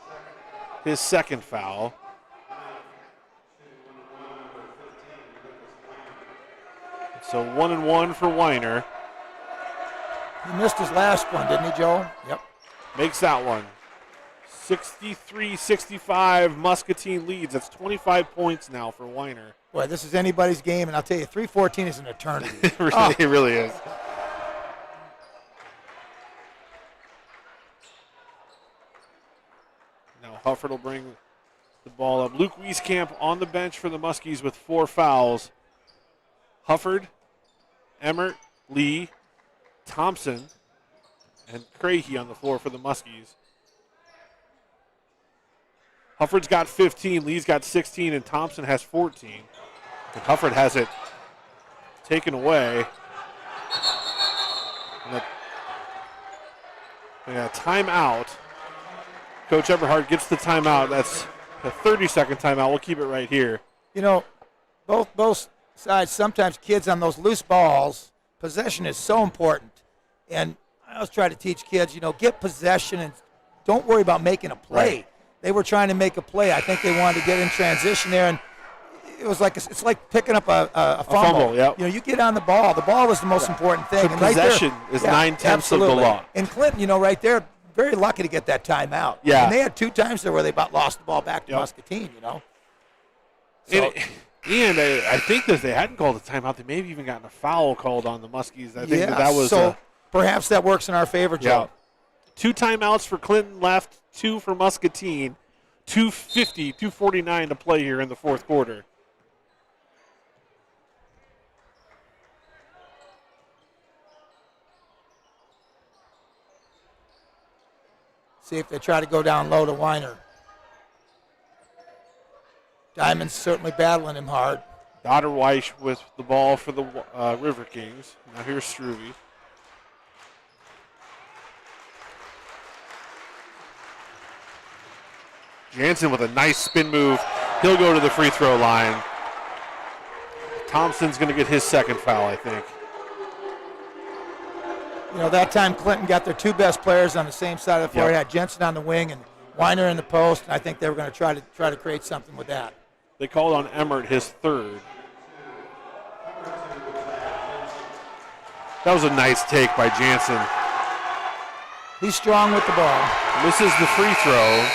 his second foul. So 1-and-1 for Weiner. He missed his last one, didn't he, Joe? Yep. Makes that one. 63-65, Muscatine leads. That's 25 points now for Weiner. Boy, this is anybody's game, and I'll tell you, 3:14 is an eternity. It really is. Now Hufford will bring the ball up. Luke Wieskamp on the bench for the Muskies with 4 fouls. Hufford, Emmert, Lee, Thompson, and Crahy on the floor for the Muskies. Hufford's got 15, Lee's got 16, and Thompson has 14. And Hufford has it taken away. And a timeout. Coach Eberhard gets the timeout. That's a 30-second timeout. We'll keep it right here. You know, both sides, sometimes kids on those loose balls, possession is so important. And I always try to teach kids, get possession and don't worry about making a play. Right. They were trying to make a play. I think they wanted to get in transition there, and it was like it's like picking up a fumble. Yep. You get on the ball. The ball is the most important thing. So and possession right there, is 9/10 of the law. And Clinton, right there, very lucky to get that timeout. Yeah. And they had 2 times there where they about lost the ball back to Muscatine. So, and I think that if they hadn't called a timeout, they may have even gotten a foul called on the Muskies. I think that was so. Perhaps that works in our favor, Joe. 2 timeouts for Clinton left, 2 for Muscatine. 2:49 to play here in the fourth quarter. See if they try to go down low to Weiner. Diamond's certainly battling him hard. Dotterweich with the ball for the River Kings. Now here's Struve. Jansen with a nice spin move. He'll go to the free throw line. Thompson's going to get his second foul, I think. That time Clinton got their 2 best players on the same side of the floor. He had Jensen on the wing and Weiner in the post, and I think they were going to try to create something with that. They called on Emmert his 3rd. That was a nice take by Jansen. He's strong with the ball. Misses the free throw.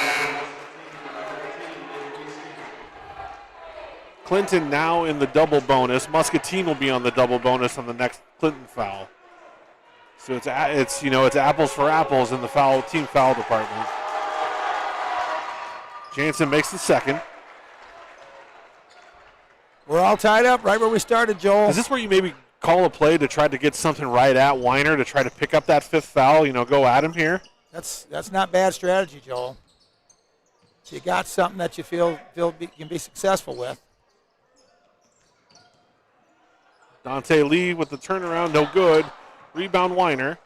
Clinton now in the double bonus. Muscatine will be on the double bonus on the next Clinton foul. So it's apples for apples in the team foul department. Jansen makes the second. We're all tied up right where we started, Joel. Is this where you maybe call a play to try to get something right at Weiner to try to pick up that 5th foul? Go at him here. That's not bad strategy, Joel. So you got something that you feel you can be successful with. Dante Lee with the turnaround, no good. Rebound Weiner.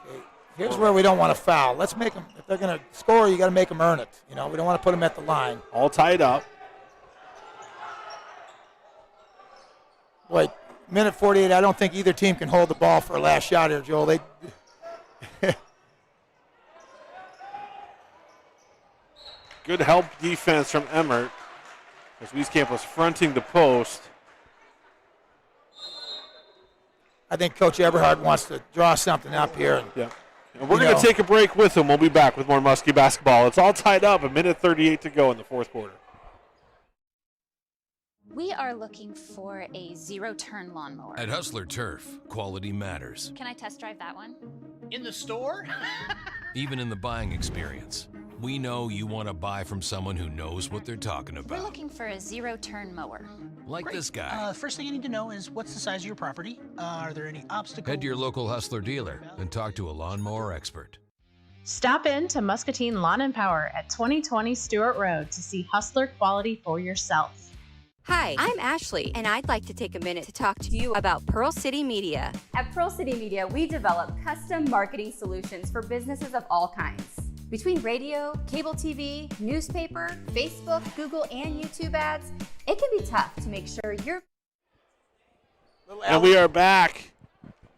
Okay. Here's where we don't want to foul. Let's make them, if they're going to score, you got to make them earn it. We don't want to put them at the line. All tied up. Boy, minute 48, I don't think either team can hold the ball for a last shot here, Joel. Good help defense from Emmert as Wieskamp was fronting the post. I think Coach Eberhard wants to draw something up here. And we're going to take a break with him. We'll be back with more Muskie basketball. It's all tied up, 1:38 to go in the fourth quarter. We are looking for a 0-turn lawnmower. At Hustler Turf, quality matters. Can I test drive that one? In the store? Even in the buying experience. We know you want to buy from someone who knows what they're talking We're about. looking for a 0-turn mower. Like Great. this guy. First thing you need to know is what's the size of your property? Are there any obstacles? Head to your local Hustler dealer and talk to a lawnmower expert. Stop in to Muscatine Lawn and Power at 2020 Stewart Road to see Hustler quality for yourself. Hi, I'm Ashley, and I'd like to take a minute to talk to you about Pearl City Media. At Pearl City Media, we develop custom marketing solutions for businesses of all kinds. Between radio, cable TV, newspaper, Facebook, Google, and YouTube ads, it can be tough to make sure you're... And we are back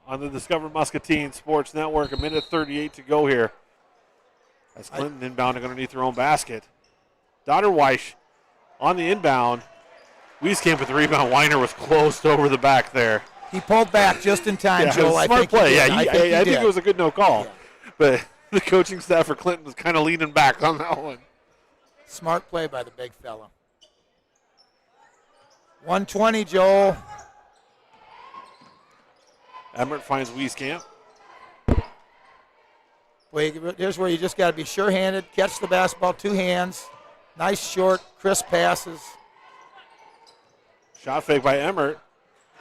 on the Discover Muscatine Sports Network. 1:38 to go here. As Clinton inbounding underneath their own basket. Dotterweich on the inbound. Wieskamp with the rebound. Weiner was closed over the back there. He pulled back just in time, Joel. Smart play. I think it was a good no call. Yeah. But the coaching staff for Clinton was kind of leaning back on that one. Smart play by the big fella. 120, Joel. Emmert finds Wieskamp. Here's where you just got to be sure-handed, catch the basketball, 2 hands. Nice, short, crisp passes. Shot fake by Emmert.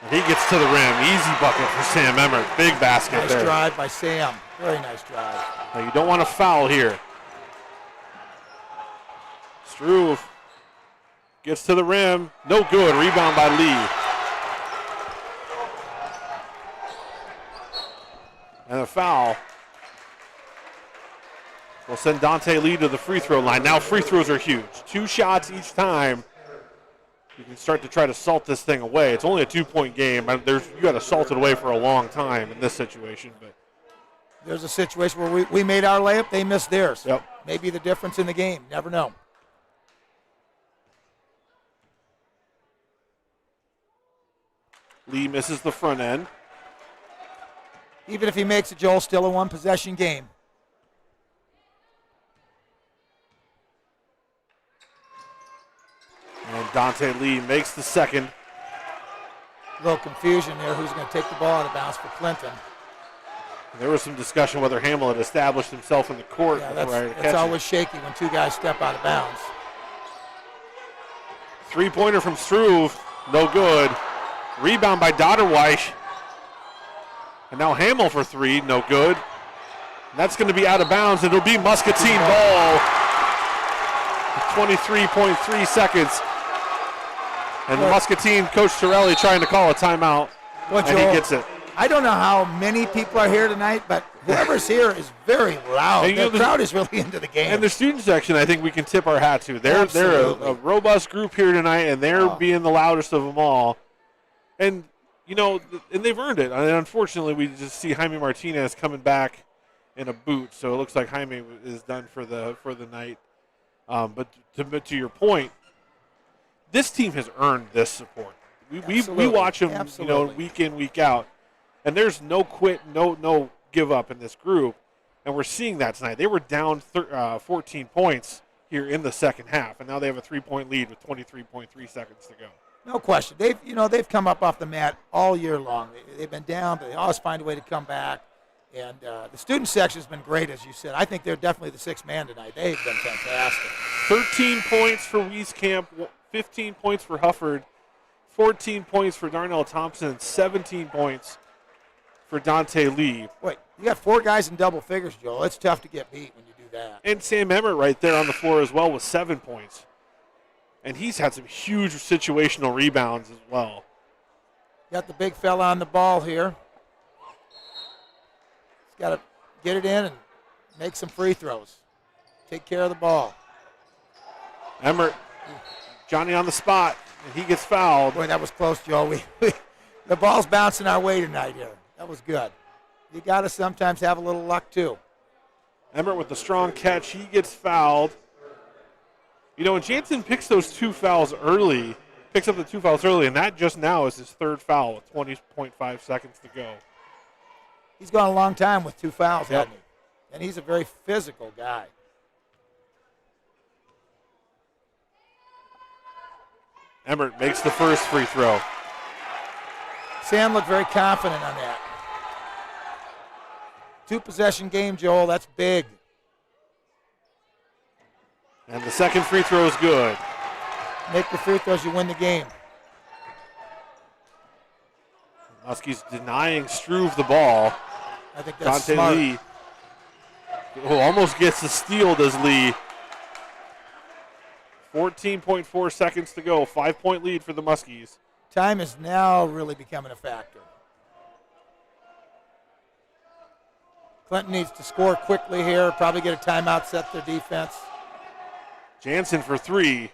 And he gets to the rim. Easy bucket for Sam Emmert. Big basket nice there. Nice drive by Sam. Very nice drive. Now you don't want to foul here. Struve gets to the rim. No good. Rebound by Lee. And a foul will send Dante Lee to the free throw line. Now free throws are huge. 2 shots each time. You can start to try to salt this thing away. It's only a 2-point game. You got to salt it away for a long time in this situation. But there's a situation where we made our layup, they missed theirs. Yep. Maybe the difference in the game. Never know. Lee misses the front end. Even if he makes it, Joel, still a 1-possession game. And Dante Lee makes the second. A little confusion there. Who's going to take the ball out of bounds for Clinton? There was some discussion whether Hamill had established himself in the court. Yeah, that's always shaky when 2 guys step out of bounds. 3-pointer from Struve. No good. Rebound by Dotterweich. And now Hamill for 3. No good. And that's going to be out of bounds. It'll be Muscatine ball. 23.3 seconds. And Muscatine, Coach Torelli trying to call a timeout. And he gets it. I don't know how many people are here tonight, but whoever's here is very loud. The crowd is really into the game. And the student section, I think we can tip our hat to. They're a robust group here tonight, and they're being the loudest of them all. And, and they've earned it. And unfortunately, we just see Jaime Martinez coming back in a boot, so it looks like Jaime is done for the night. But to your point, this team has earned this support. We watch them, week in, week out, and there's no quit, no give up in this group, and we're seeing that tonight. They were down 14 points here in the second half, and now they have a 3-point lead with 23.3 seconds to go. No question. They've come up off the mat all year long. They've been down, but they always find a way to come back. And the student section has been great, as you said. I think they're definitely the 6th man tonight. They've been fantastic. 13 points for Wieskamp, 15 points for Hufford, 14 points for Darnell Thompson, and 17 points for Dante Lee. Wait, you got 4 guys in double figures, Joel. It's tough to get beat when you do that. And Sam Emmert right there on the floor as well with 7 points. And he's had some huge situational rebounds as well. Got the big fella on the ball here. He's got to get it in and make some free throws. Take care of the ball. Emmert, Johnny on the spot, and he gets fouled. Boy, that was close, Joe. The ball's bouncing our way tonight here. That was good. You got to sometimes have a little luck, too. Emmert with the strong catch. He gets fouled. And Jansen picks those 2 fouls early, picks up the 2 fouls early, and that just now is his 3rd foul with 20.5 seconds to go. He's gone a long time with 2 fouls, hasn't he? And he's a very physical guy. Emmert makes the first free throw. Sam looked very confident on that. 2-possession game, Joel. That's big. And the second free throw is good. Make the free throws, you win the game. Muskie's denying Struve the ball. I think that's Dante smart. Lee almost gets the steal, does Lee. 14.4 seconds to go. 5-point lead for the Muskies. Time is now really becoming a factor. Clinton needs to score quickly here, probably get a timeout, set their defense. Jansen for 3.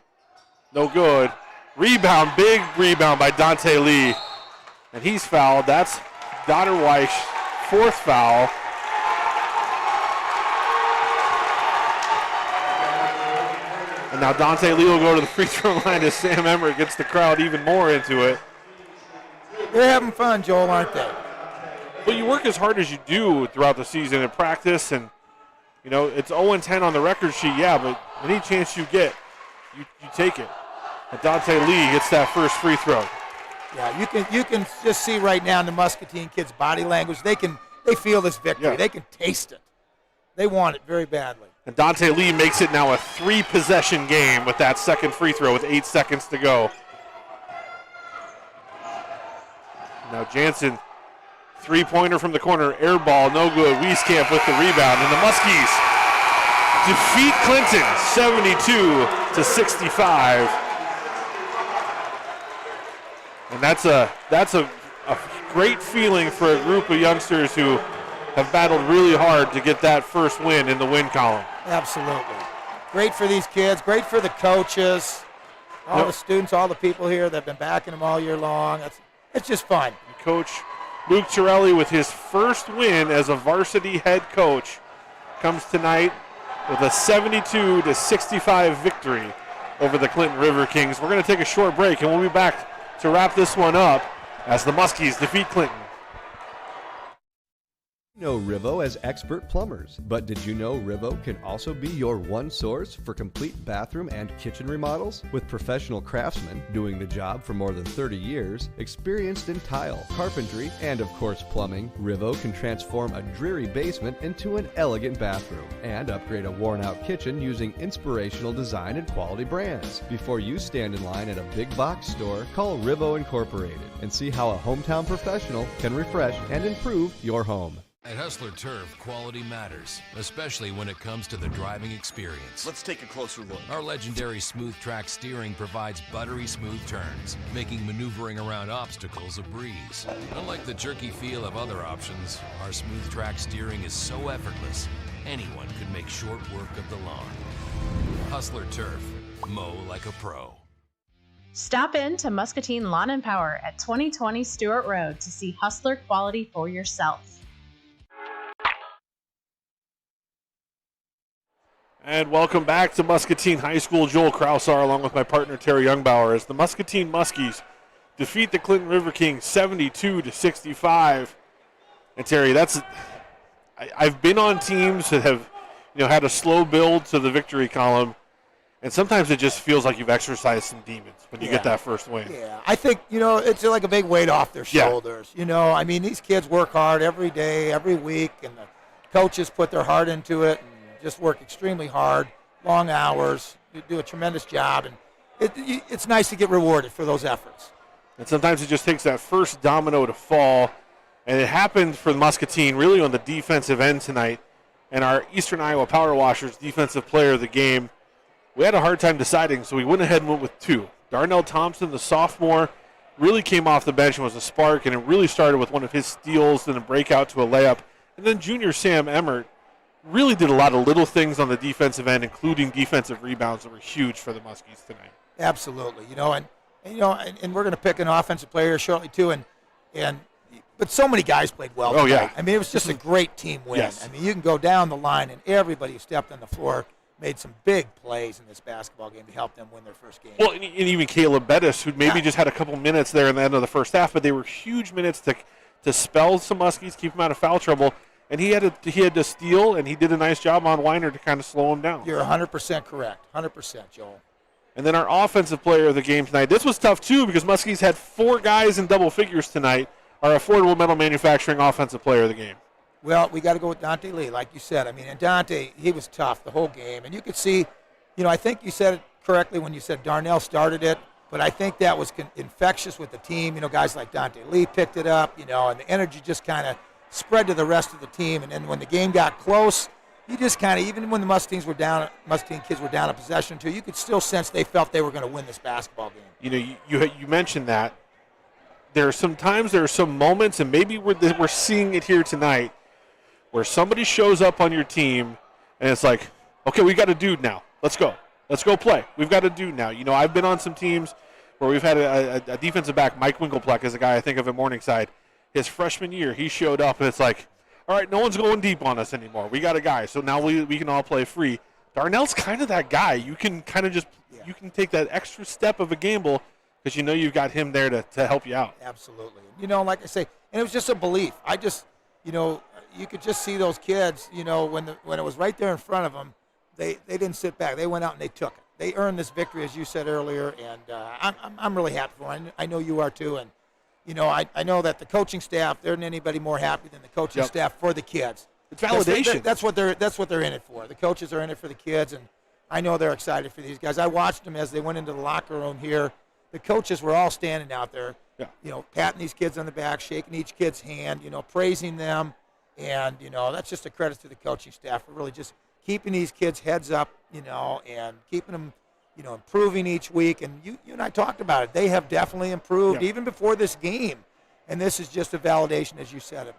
No good. Rebound, big rebound by Dante Lee. And he's fouled. That's Dotterweich's 4th foul. And now Dante Lee will go to the free throw line as Sam Emmert gets the crowd even more into it. They're having fun, Joel, aren't they? Well, you work as hard as you do throughout the season in practice, and it's 0-10 on the record sheet, yeah, but any chance you get, you take it. And Dante Lee gets that first free throw. Yeah, you can just see right now in the Muscatine kids' body language. They feel this victory. Yeah. They can taste it. They want it very badly. And Dante Lee makes it now a 3-possession game with that second free throw with 8 seconds to go. Now Jansen, three-pointer from the corner, air ball, no good. Wieskamp with the rebound, and the Muskies defeat Clinton 72-65. And that's a great feeling for a group of youngsters who have battled really hard to get that first win in the win column. Absolutely. Great for these kids, great for the coaches, all the students, all the people here that have been backing them all year long. It's just fun. Coach Luke Torelli with his first win as a varsity head coach comes tonight with a 72-65 victory over the Clinton River Kings. We're going to take a short break, and we'll be back to wrap this one up as the Muskies defeat Clinton. You know Rivo as expert plumbers, but did you know Rivo can also be your one source for complete bathroom and kitchen remodels? With professional craftsmen doing the job for more than 30 years, experienced in tile, carpentry, and of course plumbing, Rivo can transform a dreary basement into an elegant bathroom and upgrade a worn-out kitchen using inspirational design and quality brands. Before you stand in line at a big box store, call Rivo Incorporated and see how a hometown professional can refresh and improve your home. At Hustler Turf, quality matters, especially when it comes to the driving experience. Let's take a closer look. Our legendary smooth track steering provides buttery smooth turns, making maneuvering around obstacles a breeze. Unlike the jerky feel of other options, our smooth track steering is so effortless, anyone could make short work of the lawn. Hustler Turf, mow like a pro. Stop in to Muscatine Lawn and Power at 2020 Stewart Road to see Hustler quality for yourself. And welcome back to Muscatine High School. Joel Krausar along with my partner Terry Youngbauer as the Muscatine Muskies defeat the Clinton River Kings 72-65. And Terry, I've been on teams that have had a slow build to the victory column, and sometimes it just feels like you've exercised some demons when you get that first win. Yeah, I think it's like a big weight off their shoulders. I mean, these kids work hard every day, every week, and the coaches put their heart into it. Just work extremely hard, long hours, do a tremendous job, and it's nice to get rewarded for those efforts. And sometimes it just takes that first domino to fall, and it happened for the Muscatine really on the defensive end tonight. And our Eastern Iowa Power Washers defensive player of the game, we had a hard time deciding, so we went ahead and went with two. Darnell Thompson, the sophomore, really came off the bench and was a spark, and it really started with one of his steals and a breakout to a layup. And then junior Sam Emmert really did a lot of little things on the defensive end, including defensive rebounds that were huge for the Muskies tonight. Absolutely, and we're going to pick an offensive player shortly too, but so many guys played well tonight. Yeah. I mean, it was just a great team win. Yes. I mean, you can go down the line, and everybody who stepped on the floor made some big plays in this basketball game to help them win their first game. Well, and even Caleb Bettis, who maybe just had a couple minutes there in the end of the first half, but they were huge minutes to spell some Muskies, keep them out of foul trouble. And he had to steal, and he did a nice job on Weiner to kind of slow him down. You're 100% correct, 100%, Joel. And then our offensive player of the game tonight. This was tough, too, because Muskies had 4 guys in double figures tonight. Our Affordable Metal Manufacturing offensive player of the game. Well, we got to go with Dante Lee, like you said. I mean, and Dante, he was tough the whole game. And you could see, I think you said it correctly when you said Darnell started it, but I think that was infectious with the team. Guys like Dante Lee picked it up, and the energy just kind of spread to the rest of the team, and then when the game got close, you just kind of, even when the Muscatine kids were down a possession or two, you could still sense they felt they were going to win this basketball game. You mentioned that. There are some moments, and maybe we're seeing it here tonight, where somebody shows up on your team, and it's like, okay, we got a dude now. Let's go play. We've got a dude now. I've been on some teams where we've had a defensive back, Mike Winklepleck is a guy I think of at Morningside. His freshman year, he showed up, and it's like, all right, no one's going deep on us anymore. We got a guy, so now we can all play free. Darnell's kind of that guy. You can kind of you can take that extra step of a gamble because you've got him there to help you out. Absolutely. Like I say, and it was just a belief. You could just see those kids, when it was right there in front of them, they didn't sit back. They went out and they took it. They earned this victory, as you said earlier, and I'm really happy for them. I know you are too, and I know that the coaching staff, there isn't anybody more happy than the coaching staff for the kids. It's validation. That's what they're in it for. The coaches are in it for the kids, and I know they're excited for these guys. I watched them as they went into the locker room here. The coaches were all standing out there, patting these kids on the back, shaking each kid's hand, praising them. And, that's just a credit to the coaching staff for really just keeping these kids' heads up, and keeping them, improving each week. And you and I talked about it. They have definitely improved even before this game. And this is just a validation, as you said,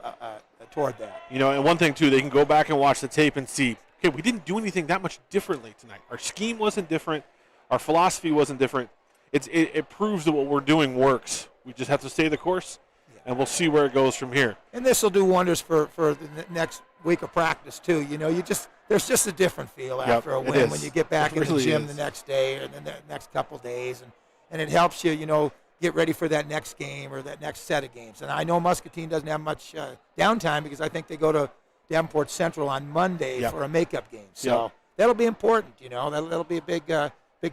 toward that. And one thing, too, they can go back and watch the tape and see, okay, we didn't do anything that much differently tonight. Our scheme wasn't different. Our philosophy wasn't different. It proves that what we're doing works. We just have to stay the course, and we'll see where it goes from here. And this will do wonders for the next week of practice, too. There's just a different feel after a win when you get back in the gym the next day or the next couple of days. And it helps you, get ready for that next game or that next set of games. And I know Muscatine doesn't have much downtime because I think they go to Davenport Central on Monday for a makeup game. So that'll be important, That'll be a big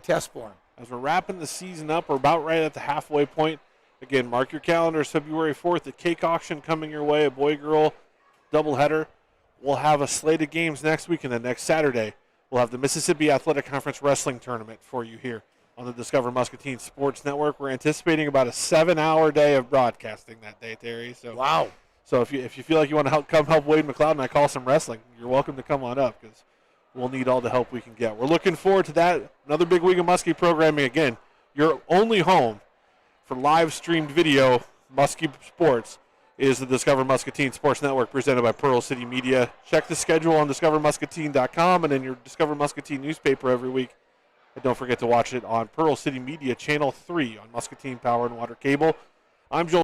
test for them. As we're wrapping the season up, we're about right at the halfway point. Again, mark your calendars, February 4th, the cake auction coming your way, a boy-girl doubleheader. We'll have a slate of games next week, and then next Saturday we'll have the Mississippi Athletic Conference Wrestling Tournament for you here on the Discover Muscatine Sports Network. We're anticipating about a 7-hour day of broadcasting that day, Terry. So wow. So if you feel like you want to come help Wade McLeod and I call some wrestling, you're welcome to come on up because we'll need all the help we can get. We're looking forward to that. Another big week of Muskie programming. Again, your only home for live streamed video, Muskie Sports, is the Discover Muscatine Sports Network presented by Pearl City Media. Check the schedule on discovermuscatine.com and in your Discover Muscatine newspaper every week. And don't forget to watch it on Pearl City Media Channel 3 on Muscatine Power and Water Cable. I'm Joel